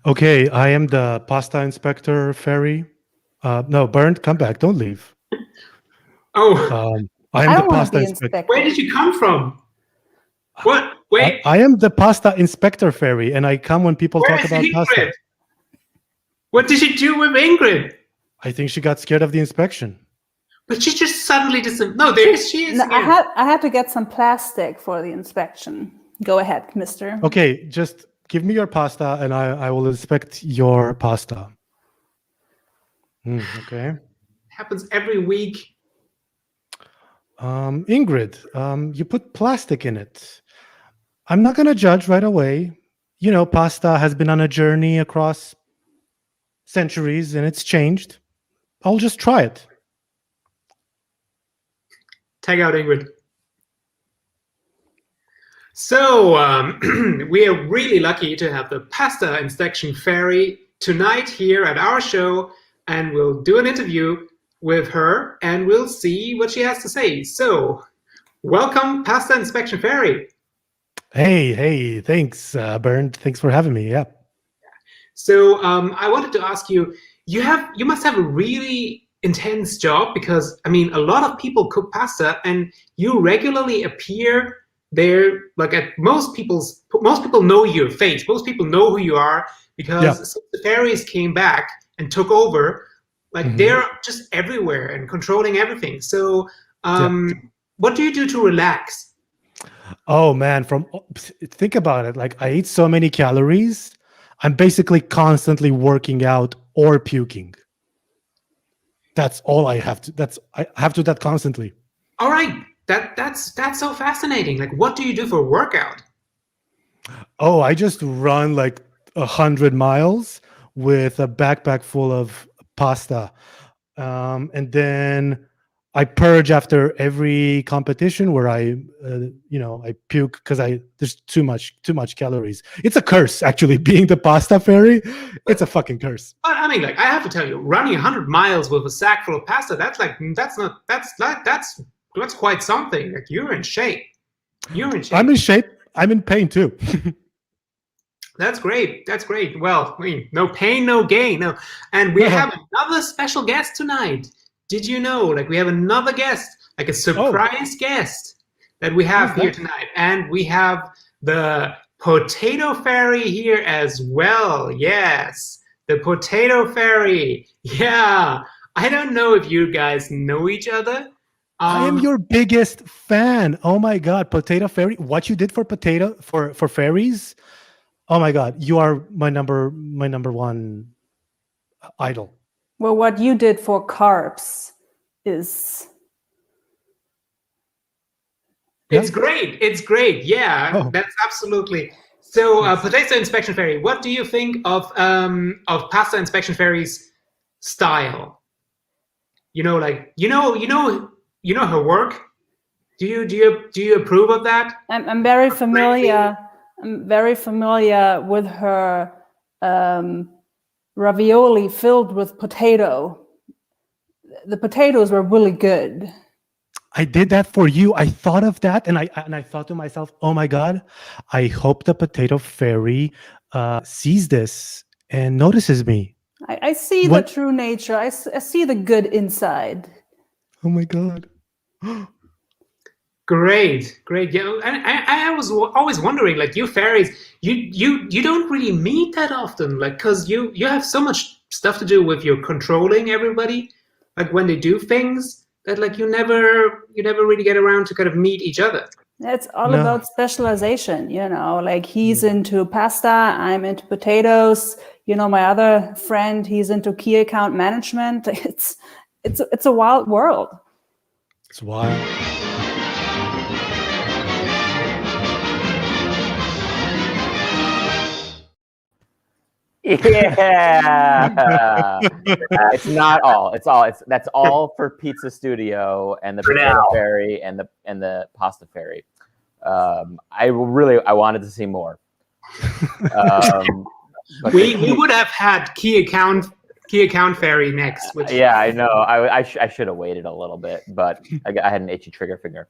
Okay, I am the pasta inspector, Ferry. No, Bernd, come back. Don't leave. Oh. I am the pasta inspector. Where did you come from? What? Wait. I am the pasta inspector, Ferry, and I come when people talk about Ingrid? pasta. What did you do with Ingrid? I think she got scared of the inspection. But she just suddenly doesn't. No, there she is. No, I had to get some plastic for the inspection. Go ahead, mister. Okay, just give me your pasta and I will inspect your pasta. Okay. It happens every week. Ingrid, you put plastic in it. I'm not going to judge right away. Pasta has been on a journey across centuries and it's changed. I'll just try it. Take out Ingrid. So we are really lucky to have the pasta inspection fairy tonight here at our show, and we'll do an interview with her and we'll see what she has to say. So welcome, pasta inspection fairy. Hey, thanks, Bernd. Thanks for having me. Yeah. So I wanted to ask you, you must have a really intense job, because I mean a lot of people cook pasta and you regularly appear there. Like at most people know your face. Most people know who you are because since the fairies came back and took over, like they're just everywhere and controlling everything. So what do you do to relax? Oh man, think about it. Like I eat so many calories, I'm basically constantly working out or puking. That's all I have to. I have to do that constantly. All right, that's so fascinating. Like, what do you do for a workout? Oh, I just run like 100 miles with a backpack full of pasta, and then I purge after every competition where I puke because there's too much calories. It's a curse, actually, being the pasta fairy. It's a fucking curse. I mean, like, I have to tell you, running 100 miles with a sack full of pasta, that's quite something. Like, you're in shape. I'm in shape. I'm in pain too. That's great. That's great. Well, I mean, no pain, no gain. No, and we have another special guest tonight. Did you know? Like, we have another guest, like a surprise guest that we have here tonight, and we have the Potato Fairy here as well. Yes, the Potato Fairy. Yeah, I don't know if you guys know each other. I am your biggest fan. Oh my God, Potato Fairy! What you did for fairies? Oh my God, you are my number one idol. Well, what you did for carbs is... It's great. It's great. Yeah, that's absolutely. So, Potato Inspection Fairy, what do you think of Pasta Inspection Fairy's style? You know her work. Do you approve of that? I'm very familiar. I'm very familiar with her ravioli filled with potato. The potatoes were really good. I did that for you. I thought of that, and I thought to myself, "Oh my God, I hope the potato fairy sees this and notices me." I see the true nature. I see the good inside. Oh my God. Great. Yeah, and I was always wondering, like, you fairies, you don't really meet that often, like, because you have so much stuff to do with your controlling everybody, like when they do things that, like, you never really get around to kind of meet each other. It's all about specialization, like he's into pasta, I'm into potatoes, my other friend, he's into key account management. It's a wild world. It's wild. Yeah. It's not all. That's all for Pizza Studio and the Potato Fairy and the Pasta Fairy. I wanted to see more. We would have had key account fairy next. Yeah, I know. I should have waited a little bit, but I had an itchy trigger finger.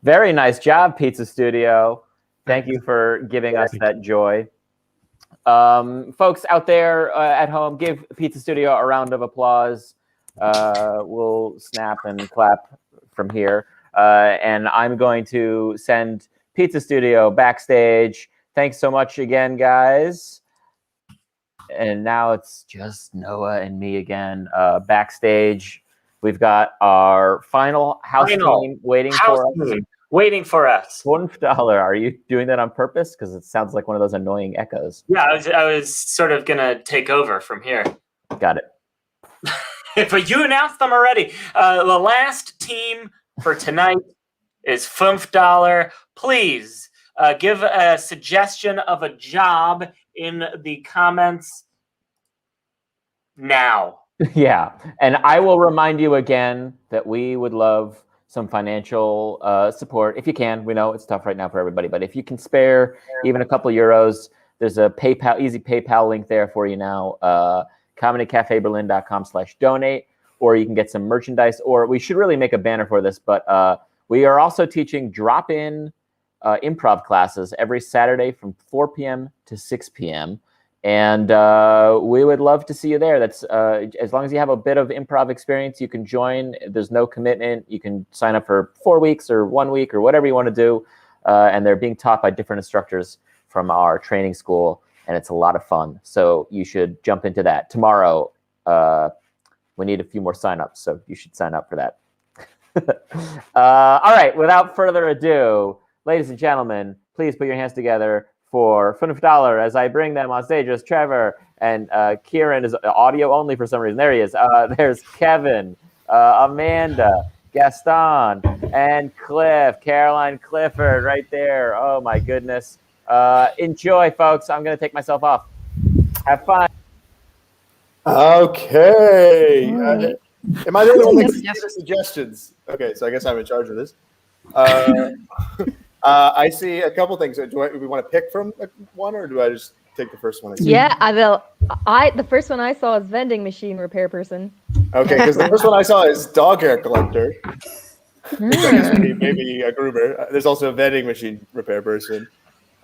Very nice job, Pizza Studio. Thank you for giving us that joy. Folks out there at home, give Pizza Studio a round of applause. We'll snap and clap from here. And I'm going to send Pizza Studio backstage. Thanks so much again, guys. And now it's just Noah and me again. Backstage, we've got our final house team waiting for us. $1. Are you doing that on purpose? Because it sounds like one of those annoying echoes. Yeah, I was sort of gonna take over from here. Got it. But you announced them already. The last team for tonight is $5. Please give a suggestion of a job in the comments now. Yeah, and I will remind you again that we would love some financial support if you can. We know it's tough right now for everybody, but if you can spare even a couple euros, there's a easy PayPal link there for you now. comedycafeberlin.com/donate, or you can get some merchandise, or we should really make a banner for this, but we are also teaching drop-in improv classes every Saturday from 4 p.m. to 6 p.m. And we would love to see you there. That's as long as you have a bit of improv experience, you can join. There's no commitment. You can sign up for 4 weeks or 1 week or whatever you want to do. And they're being taught by different instructors from our training school, and it's a lot of fun. So you should jump into that. Tomorrow, we need a few more signups, so you should sign up for that. All right, without further ado, ladies and gentlemen, please put your hands together for $5 as I bring them on stage. There's Trevor, and Kieran is audio only for some reason. There he is. There's Kevin, Amanda, Gaston, and Caroline Clifford right there. Oh my goodness. Enjoy, folks. I'm going to take myself off. Have fun. Okay. Am I the only one that can give suggestions? Okay, so I guess I'm in charge of this. I see a couple things. Do we want to pick from one, or do I just take the first one? Yeah, I will. The first one I saw is vending machine repair person. Okay, because the first one I saw is dog hair collector. Maybe a groomer. There's also a vending machine repair person.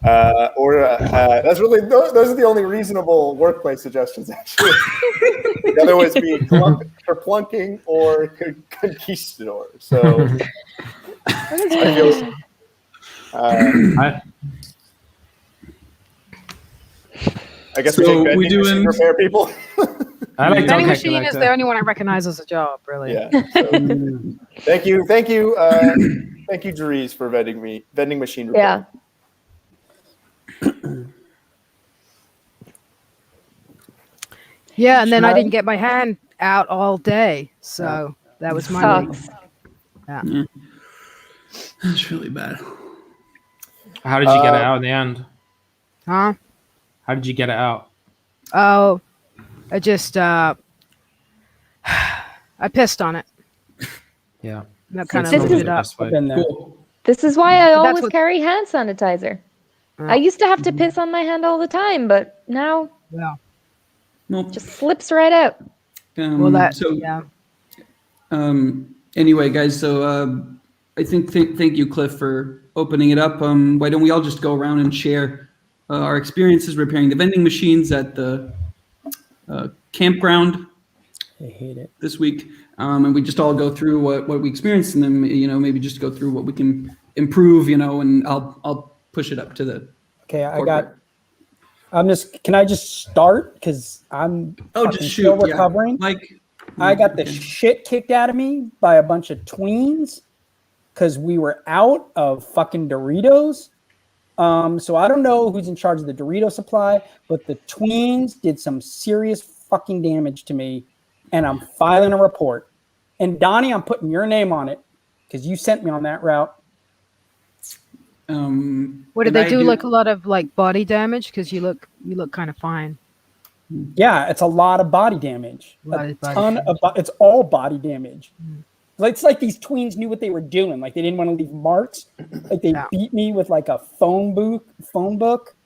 That's really those are the only reasonable workplace suggestions, actually. The other was be for plunking or conquistador. So I feel. I guess we take vending machine repair people. I like vending machine is the only one I recognize as a job, really. Yeah. So, thank you, Dries, for vending machine repair. Yeah. Yeah, and then I didn't get my hand out all day, so that was my week. Yeah. That's really bad. How did you get it out in the end? Huh? How did you get it out? Oh, I just I pissed on it. Yeah. That kind of moved it up. This is why I always carry hand sanitizer. I used to have to piss on my hand all the time, but now Nope. Just slips right out. Anyway, guys, so I think thank you, Cliff, for opening it up. Why don't we all just go around and share our experiences repairing the vending machines at the campground? I hate it. This week, and we just all go through what we experienced, and then maybe just go through what we can improve, and I'll push it up to the. Okay, corporate. Can I just start because I'm still recovering? I got the shit kicked out of me by a bunch of tweens because we were out of fucking Doritos. So I don't know who's in charge of the Dorito supply, but the tweens did some serious fucking damage to me, and I'm filing a report. And Donnie, I'm putting your name on it because you sent me on that route. What did they do? Like a lot of body damage? Because you look kind of fine. Yeah, it's a lot of body damage. It's all body damage. It's like these tweens knew what they were doing. Like they didn't want to leave marks. Like they beat me with like a phone book.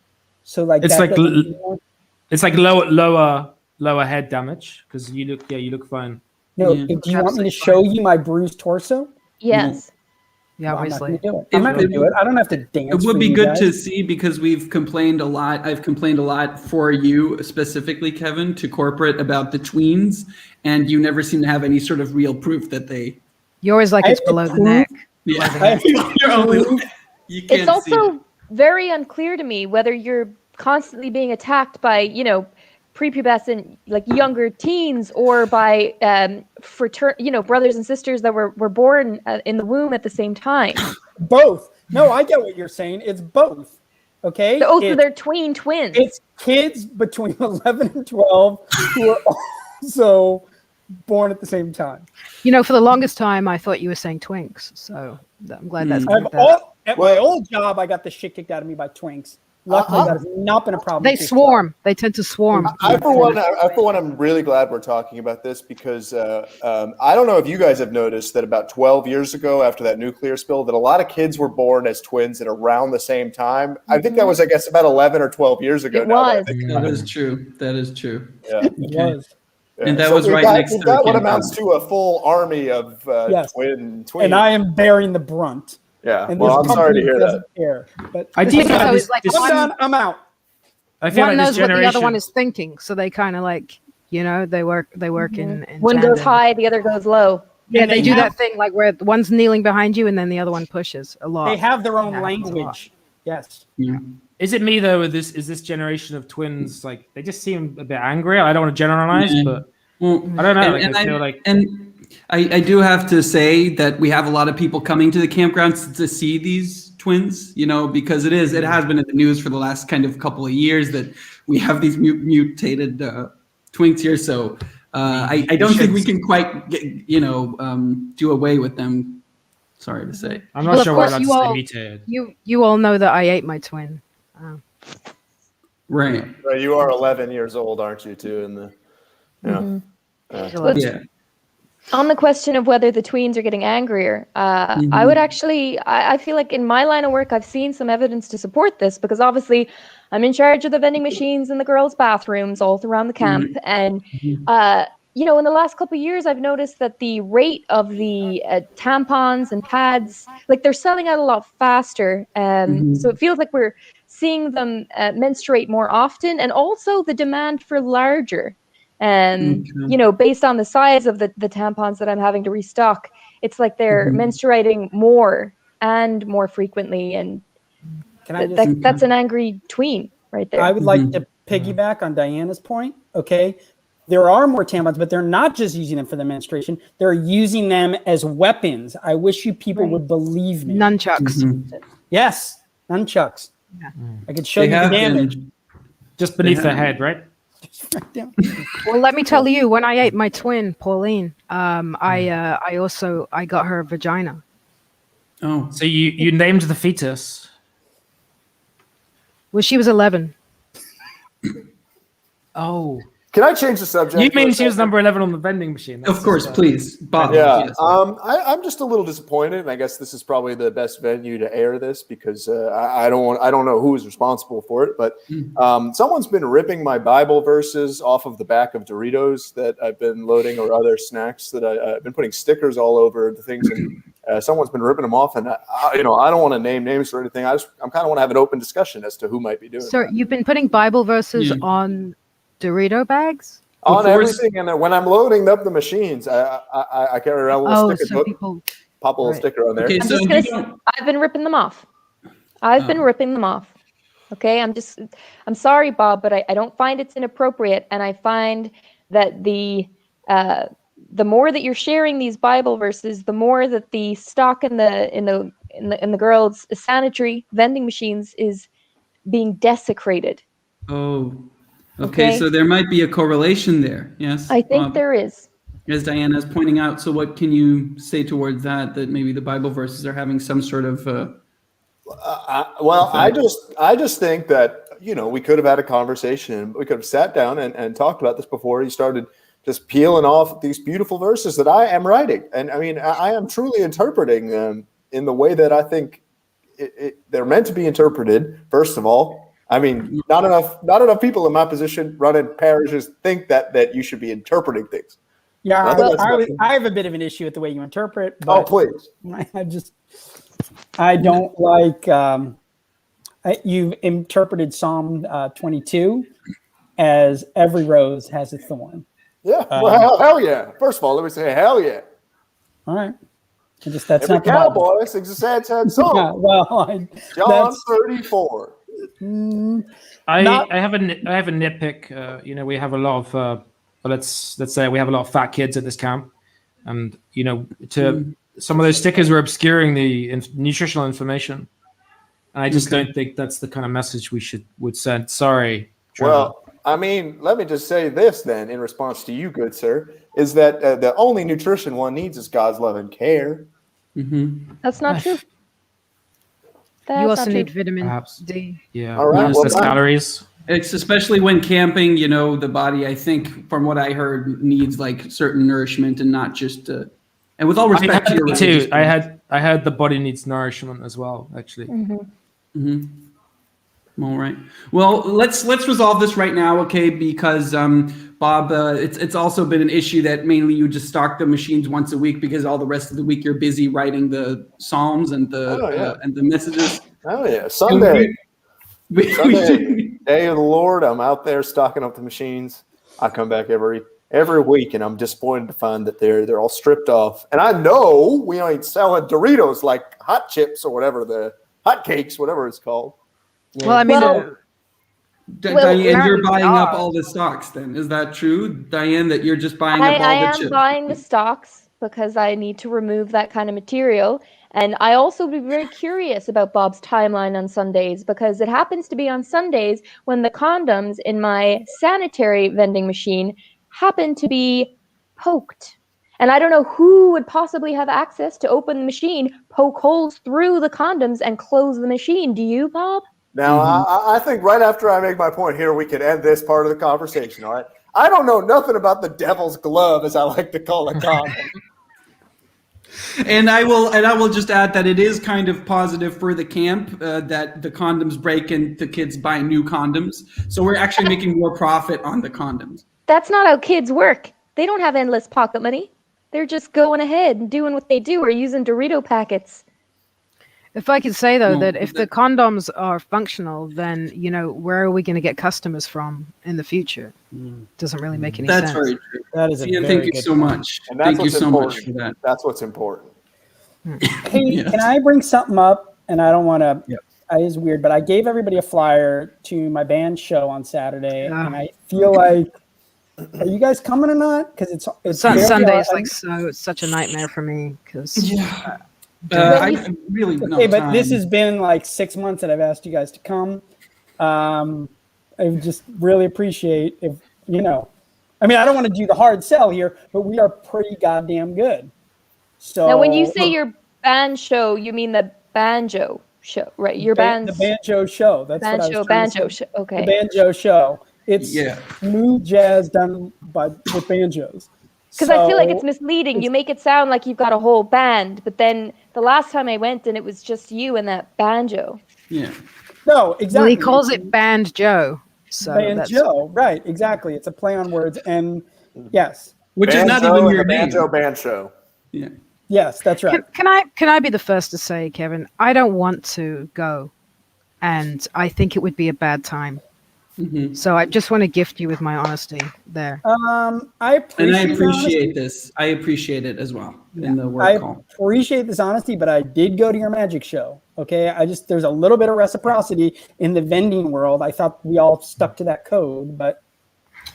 So like it's like lower head damage because you look fine. No, do you want me to show you my bruised torso? Yes. Yeah, obviously. I'm not going to do it. I don't have to dance. It would be good to see because we've complained a lot. I've complained a lot for you specifically, Kevin, to corporate about the tweens, and you never seem to have any sort of real proof that they. You're always like it's below the neck. Yeah. It's also very unclear to me whether you're constantly being attacked by, prepubescent, younger teens, or by brothers and sisters that were born in the womb at the same time. Both. No, I get what you're saying. It's both. Okay. So they're twins. It's kids between 11 and 12 who are also born at the same time. For the longest time, I thought you were saying twinks. So I'm glad that's. At my old job, I got the shit kicked out of me by twinks. Luckily, that has not been a problem. They swarm. They tend to swarm. I for one, I'm really glad we're talking about this because I don't know if you guys have noticed that about 12 years ago, after that nuclear spill, that a lot of kids were born as twins at around the same time. I think that was, about 11 or 12 years ago. That is true. That is true. Yeah, it was. Yeah. And that was right next to what amounts to a full army of twins. And I am bearing the brunt. Yeah, and I'm sorry to hear that. But I do I'm done. I'm out. I feel one like knows what the other one is thinking, so they kind of they work in one tandem. goes high, the other goes low. Yeah, they do that thing where one's kneeling behind you and then the other one pushes a lot. They have their own language. Yes. Yeah. Is it me though? Is this generation of twins they just seem a bit angry? I don't want to generalize, but I don't know. I do have to say that we have a lot of people coming to the campgrounds to see these twins, because it has been in the news for the last kind of couple of years that we have these mutated twinks here. So I don't think we can quite do away with them. Sorry to say. I'm not sure why that's mutated. You all know that I ate my twin. Right. You are 11 years old, aren't you? Too, Yeah. On the question of whether the tweens are getting angrier, I would I feel like in my line of work, I've seen some evidence to support this because obviously I'm in charge of the vending machines in the girls' bathrooms all around the camp. And, in the last couple of years, I've noticed that the rate of the tampons and pads, they're selling out a lot faster. So it feels like we're seeing them menstruate more often, and also the demand for larger. Based on the size of the tampons that I'm having to restock, it's like they're menstruating more and more frequently, and that's an angry tween right there. I would like to piggyback on Diana's point. Okay, there are more tampons, but they're not just using them for the menstruation; they're using them as weapons. I wish you people would believe me. Nunchucks. Yes, nunchucks. Yeah. I could show you the damage. Just beneath the head, right? Well, let me tell you, when I ate my twin, Pauline, I got her a vagina. Oh, so you named the fetus? Well, she was 11. Oh, Can I change the subject? You mean she was number 11 on the vending machine? Of course, please, Bob. Yeah. Yes. I'm just a little disappointed, and I guess this is probably the best venue to air this because I don't know who is responsible for it, but someone's been ripping my Bible verses off of the back of Doritos that I've been loading or other snacks that I've been putting stickers all over the things, and someone's been ripping them off, and I don't want to name names or anything. I'm kind of want to have an open discussion as to who might be doing it. So you've been putting Bible verses on Dorito bags? On everything, and when I'm loading up the machines, I carry around a little sticker, pop a little sticker on there. Okay, I've been ripping them off. Been ripping them off. Okay, I'm sorry, Bob, but I don't find it's inappropriate, and I find that the more that you're sharing these Bible verses, the more that the stock in the girls' sanitary vending machines is being desecrated. Oh. Okay, so there might be a correlation there. Yes, I think there is. As Diana's pointing out, so what can you say towards that? That maybe the Bible verses are having some sort of. I just think that we could have had a conversation. We could have sat down and talked about this before he started just peeling off these beautiful verses that I am writing, and I mean I am truly interpreting them in the way that I think they're meant to be interpreted. First of all. I mean, not enough people in my position running parishes think that you should be interpreting things. Yeah, I have a bit of an issue with the way you interpret. But please. I don't like. You've interpreted Psalm 22 as every rose has a thorn. Yeah, well, hell yeah. First of all, let me say hell yeah. All right. That's every not cowboy sings a sad song. Yeah, well, John 34. I have a nitpick. We have a lot of let's say we have a lot of fat kids at this camp, and some of those stickers were obscuring the nutritional information, and I just don't think that's the kind of message we would send. Sorry, Trevor. Well, I mean, let me just say this then, in response to you, good sir, is that the only nutrition one needs is God's love and care. Mm-hmm. That's not true. You also need vitamin D. Yeah. All right. Well, calories. It's especially when camping, the body, I think, from what I heard, needs like certain nourishment and not just. And with all respect to your too, I had the body needs nourishment as well, actually. Mm-hmm. All right. Well, let's resolve this right now, okay? Because Bob, it's also been an issue that mainly you just stock the machines once a week because all the rest of the week you're busy writing the psalms and the messages. Oh yeah, Sunday, day of the Lord. I'm out there stocking up the machines. I come back every week, and I'm disappointed to find that they're all stripped off. And I know we ain't selling Doritos like hot chips or whatever, the hot cakes, whatever it's called. Well, I mean, Diane, you're buying up all the stocks then. Is that true, Diane, that you're just buying up all the chips? I am buying the stocks because I need to remove that kind of material. And I also be very curious about Bob's timeline on Sundays because it happens to be on Sundays when the condoms in my sanitary vending machine happen to be poked. And I don't know who would possibly have access to open the machine, poke holes through the condoms, and close the machine. Do you, Bob? Now, I think right after I make my point here, we can end this part of the conversation, all right? I don't know nothing about the devil's glove, as I like to call it, condom. And I will just add that it is kind of positive for the camp that the condoms break and the kids buy new condoms. So we're actually making more profit on the condoms. That's not how kids work. They don't have endless pocket money. They're just going ahead and doing what they do or using Dorito packets. If I could say, though, that if the condoms are functional, then, where are we going to get customers from in the future? Doesn't really make any sense. That's very true. That is thank you so much. And that's thank you so much for that. That's what's important. Hey, can I bring something up? And I don't want to, it's weird, but I gave everybody a flyer to my band show on Saturday. And I feel like, are you guys coming or not? Because it's Sunday is it's such a nightmare for me because I really but this has been like 6 months that I've asked you guys to come. I just really appreciate if I mean, I don't want to do the hard sell here, but we are pretty goddamn good. So now, when you say your band show, you mean the banjo show, right? Your band, the banjo show. That's banjo show. Okay, the banjo show. It's smooth jazz done with banjos. Because I feel like it's misleading. You make it sound like you've got a whole band, but then the last time I went and it was just you and that banjo. Yeah. No, exactly. Well, he calls it Band Joe. So banjo, right? Exactly. It's a play on words, and yes, which banjo is not even your name. Banjo band show. Yeah. Yes, that's right. Can I be the first to say, Kevin? I don't want to go, and I think it would be a bad time. Mm-hmm. So I just want to gift you with my honesty there. I appreciate this. I appreciate it as well. Yeah. I appreciate this honesty, but I did go to your magic show. Okay, there's a little bit of reciprocity in the vending world. I thought we all stuck to that code, but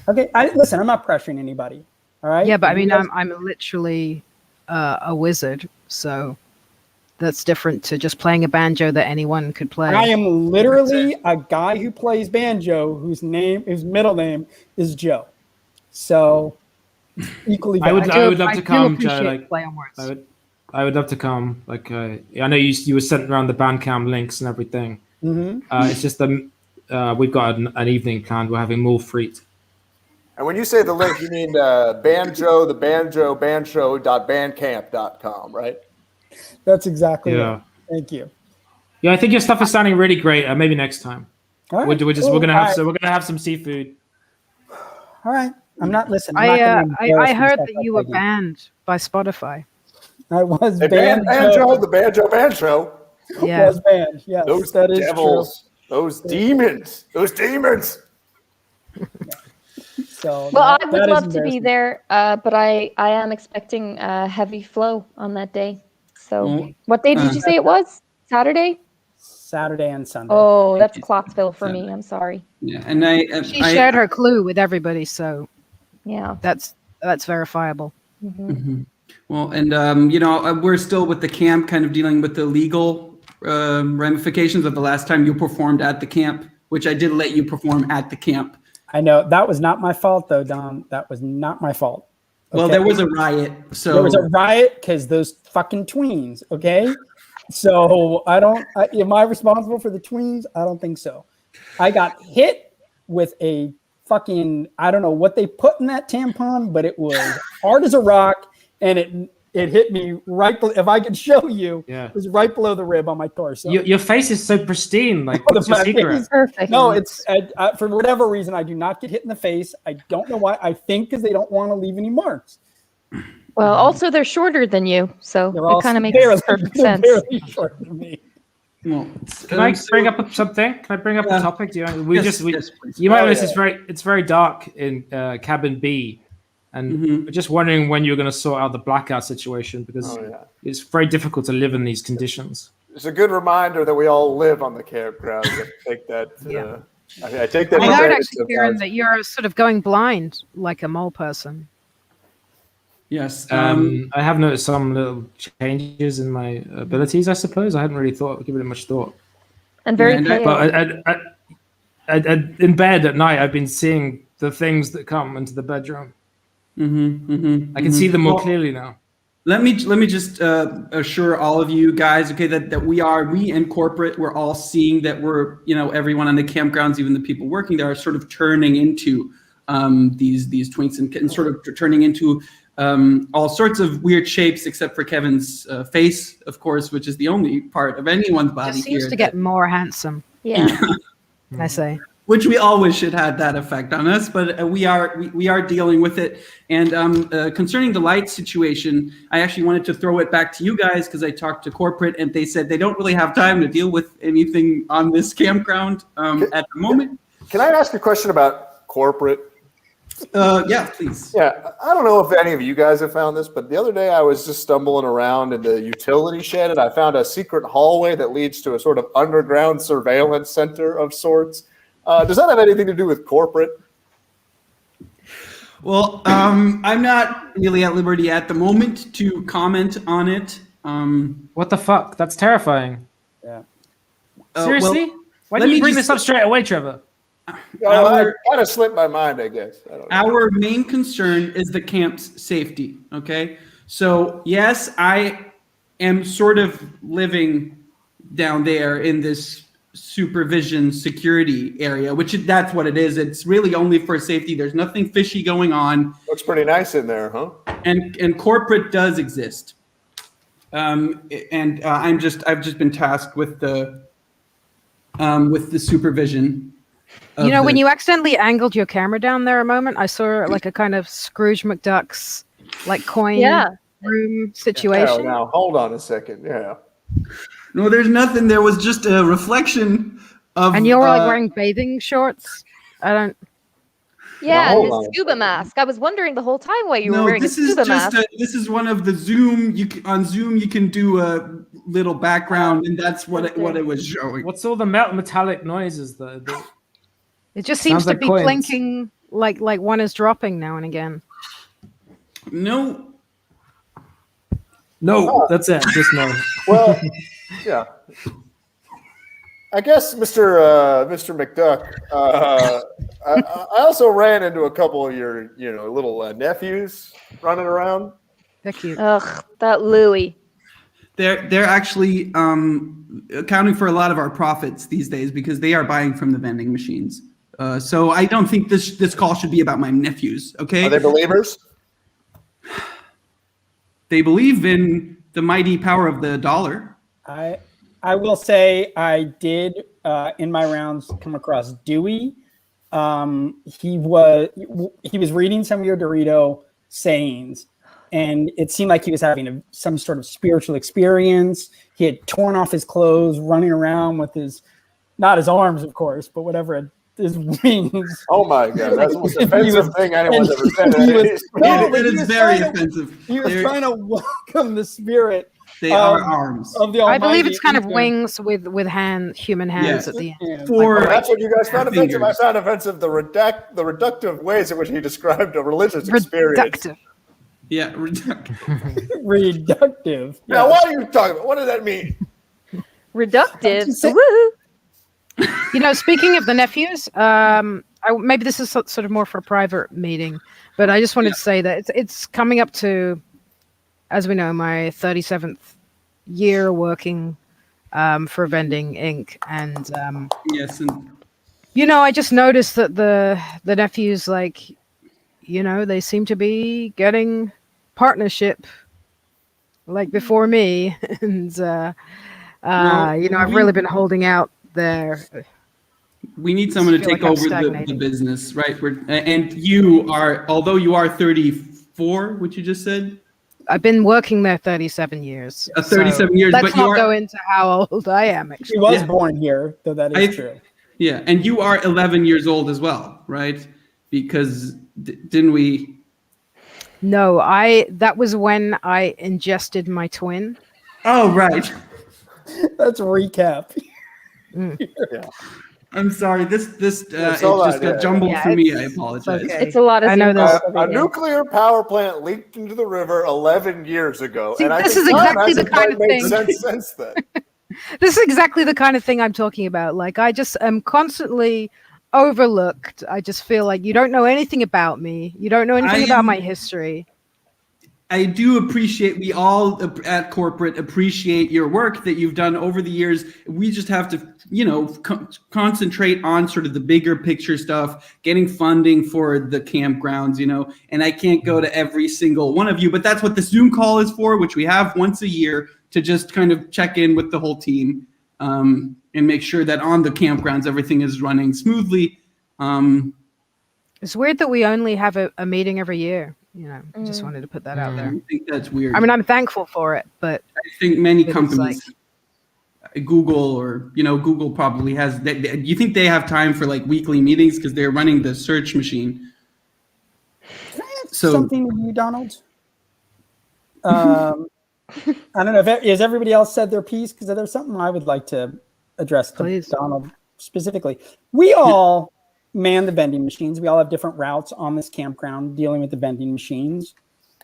okay. Listen, I'm not pressuring anybody. All right. Yeah, but I mean, I'm literally a wizard, so that's different to just playing a banjo that anyone could play. I am literally a guy who plays banjo whose middle name is Joe. So equally valid. I would love to come, Joe. Like, play on words. I would love to come. Like I know you were sent around the Bandcamp links and everything. Mm-hmm. It's just we've got an evening planned. We're having more freet. And when you say the link, you mean banjo.bandcamp.com, right? That's exactly it. Thank you. Yeah, I think your stuff is sounding really great. Maybe next time. All right. We're gonna have some seafood. All right. I'm not listening. I heard that you were banned by Spotify. I was banned. The banjo band show. Yeah. Was banned. Yes. Those devils. Those demons. So I would love to be there, but I am expecting a heavy flow on that day. So what day did you say it was? Saturday? Saturday and Sunday. Oh, that's Clottsville for me. I'm sorry. Yeah, and she shared her clue with everybody, so yeah, that's verifiable. Mm-hmm. Mm-hmm. Well, and we're still with the camp, kind of dealing with the legal ramifications of the last time you performed at the camp, which I did let you perform at the camp. I know that was not my fault, though, Don. That was not my fault. Okay? Well, there was a riot. So there was a riot because those fucking tweens. Okay, so am I responsible for the tweens? I don't think so. I got hit with a fucking, I don't know what they put in that tampon, but it was hard as a rock, and it hit me right. If I could show you, it was right below the rib on my torso. Your face is so pristine. Like, what's your secret? Perfect. No, it's for whatever reason I do not get hit in the face. I don't know why. I think because they don't want to leave any marks. Well, also they're shorter than you, so it kind of makes perfect sense. Barely shorter than me. Well, can I bring up something? Can I bring up a topic? Do you? You might notice it's very dark in cabin B. And we're just wondering when you're going to sort out the blackout situation, because it's very difficult to live in these conditions. It's a good reminder that we all live on the campground. I take that. I take that. I heard actually, Kieran, that you're sort of going blind like a mole person. Yes. I have noticed some little changes in my abilities, I suppose. I hadn't really given it much thought. And very pale. But in bed at night, I've been seeing the things that come into the bedroom. I can see them more clearly now. Let me just assure all of you guys, okay, that we in corporate, we're all seeing that we're, everyone on the campgrounds, even the people working there, are sort of turning into these twinks and sort of turning into all sorts of weird shapes, except for Kevin's face, of course, which is the only part of anyone's body Just here. seems to get more handsome. Yeah. I say. Which we always should have that effect on us, but we are dealing with it. And concerning the light situation, I actually wanted to throw it back to you guys because I talked to corporate and they said they don't really have time to deal with anything on this campground at the moment. Can I ask a question about corporate? Yeah, please. Yeah, I don't know if any of you guys have found this, but the other day I was just stumbling around in the utility shed and I found a secret hallway that leads to a sort of underground surveillance center of sorts. Does that have anything to do with corporate? Well, I'm not really at liberty at the moment to comment on it. What the fuck? That's terrifying. Yeah. Seriously? Why didn't you bring this up straight away, Trevor? It kind of slipped my mind, I guess. I don't know. Our main concern is the camp's safety, okay? So, yes, I am sort of living down there in this supervision security area, which that's what it is. It's really only for safety. There's nothing fishy going on. Looks pretty nice in there, huh? And corporate does exist. I've just been tasked with the supervision. You know, when you accidentally angled your camera down there a moment, I saw like a kind of Scrooge McDuck's like coin room situation. Now hold on a second. Yeah. No, there's nothing. There was just a reflection of. And you were like wearing bathing shorts. I don't. Yeah, and his scuba mask. I was wondering the whole time why you were wearing a scuba mask. This is one of the Zoom. On Zoom, you can do a little background, and that's what it was showing. What's all the metallic noises though? It just seems to be clinking, like one is dropping now and again. No, that's it. Just no. Well, yeah. I guess, Mr. McDuck, I also ran into a couple of your, little nephews running around. They're cute. Ugh, that Louie. They're actually accounting for a lot of our profits these days because they are buying from the vending machines. So I don't think this call should be about my nephews. Okay? Are they believers? They believe in the mighty power of the dollar. I will say I did in my rounds come across Dewey. He was reading some of your Dorito sayings, and it seemed like he was having some sort of spiritual experience. He had torn off his clothes, running around with not his arms, of course, but whatever his wings. Oh my God, that's the most offensive thing anyone's ever said. It is very offensive. He was trying to welcome the spirit. They are arms. Of the I believe it's kind of wings with human hands at the end. That's what you guys found offensive. I found offensive the reductive ways in which he described a religious experience. Reductive. Yeah, reductive. Reductive. Now, what are you talking about? What does that mean? Reductive. Woohoo! You know, speaking of the nephews, maybe this is sort of more for a private meeting, but I just wanted to say that it's coming up to, as we know, my 37th year working for Vending Inc. And yes, and I just noticed that the nephews, they seem to be getting partnership before me, and I've really been holding out there. We need someone to take over the business, right? And you are, although you are 34, what you just said. I've been working there 37 years. 37 years. Let's not go into how old I am. Actually, he was born here, though that is true. Yeah, and you are 11 years old as well, right? Because didn't we? No, that was when I ingested my twin. Oh, right. Let's recap. Yeah. I'm sorry. This just got jumbled for me. I apologize. Okay. It's a lot of. I know this. A nuclear power plant leaked into the river 11 years ago, See, and this is exactly the kind of thing. Since then. This is exactly the kind of thing I'm talking about. I just am constantly overlooked. I just feel like you don't know anything about me. You don't know anything about my history. I do appreciate, we all at corporate appreciate your work that you've done over the years. We just have to, concentrate on sort of the bigger picture stuff, getting funding for the campgrounds, and I can't go to every single one of you, but that's what the Zoom call is for, which we have once a year to just kind of check in with the whole team and make sure that on the campgrounds, everything is running smoothly. It's weird that we only have a meeting every year. Just wanted to put that out there. I think that's weird. I mean, I'm thankful for it, but I think many companies, Google or Google probably has. You think they have time for weekly meetings because they're running the search machine? Something to you, Donald. I don't know. Has everybody else said their piece? Because there's something I would like to address to Donald specifically. We all man the vending machines. We all have different routes on this campground dealing with the vending machines.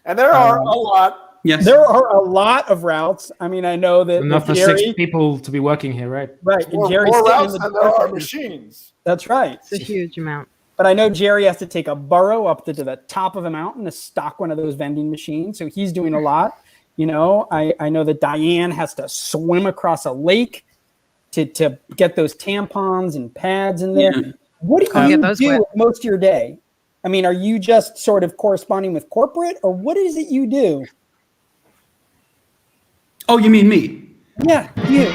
And there are a lot. Yes. There are a lot of routes. I mean, I know that enough for 6 people to be working here, right? Right. More routes than there are machines. That's right. It's a huge amount. But I know Jerry has to take a burrow up to the top of a mountain to stock one of those vending machines. So he's doing a lot. I know that Diane has to swim across a lake to get those tampons and pads in there. Yeah. What do you those do wet. with most of your day? I mean, are you just sort of corresponding with corporate, or what is it you do? Oh, you mean me? Yeah, you.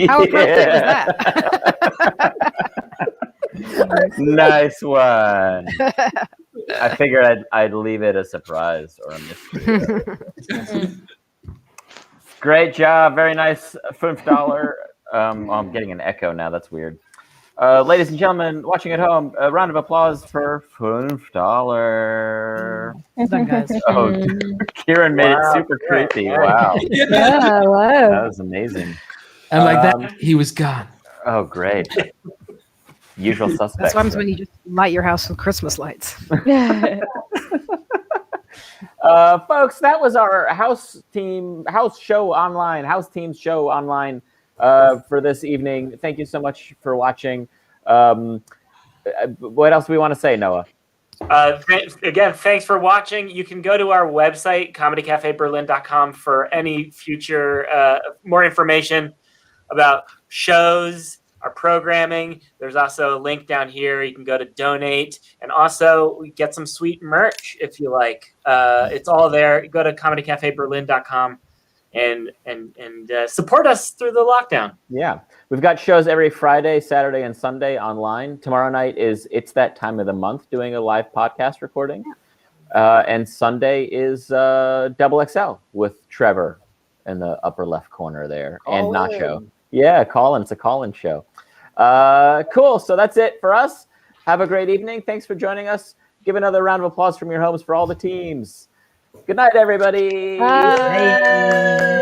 How appropriate was that? Nice one. I figured I'd leave it a surprise or a mystery. Great job. Very nice. $5. I'm getting an echo now. That's weird. Ladies and gentlemen watching at home, a round of applause for $5. Done, guys. Oh, Kieran made it super creepy. Wow. Yeah, wow. That was amazing. And like that, he was gone. Oh, great. Usual suspects. That's what happens when you just light your house with Christmas lights. Folks, that was our house teams show online for this evening. Thank you so much for watching. What else do we want to say, Noah? Thanks for watching. You can go to our website, comedycafeberlin.com, for any future more information about shows, our programming. There's also a link down here. You can go to donate, and also get some sweet merch if you like. It's all there. Go to comedycafeberlin.com and support us through the lockdown. Yeah, we've got shows every Friday, Saturday, and Sunday online. Tomorrow night is It's That Time of the Month, doing a live podcast recording. And Sunday is Double XL with Trevor in the upper left corner there. And Nacho. Yeah, Colin. It's a Colin show. Cool. So that's it for us. Have a great evening. Thanks for joining us. Give another round of applause from your homes for all the teams. Good night, everybody. Bye.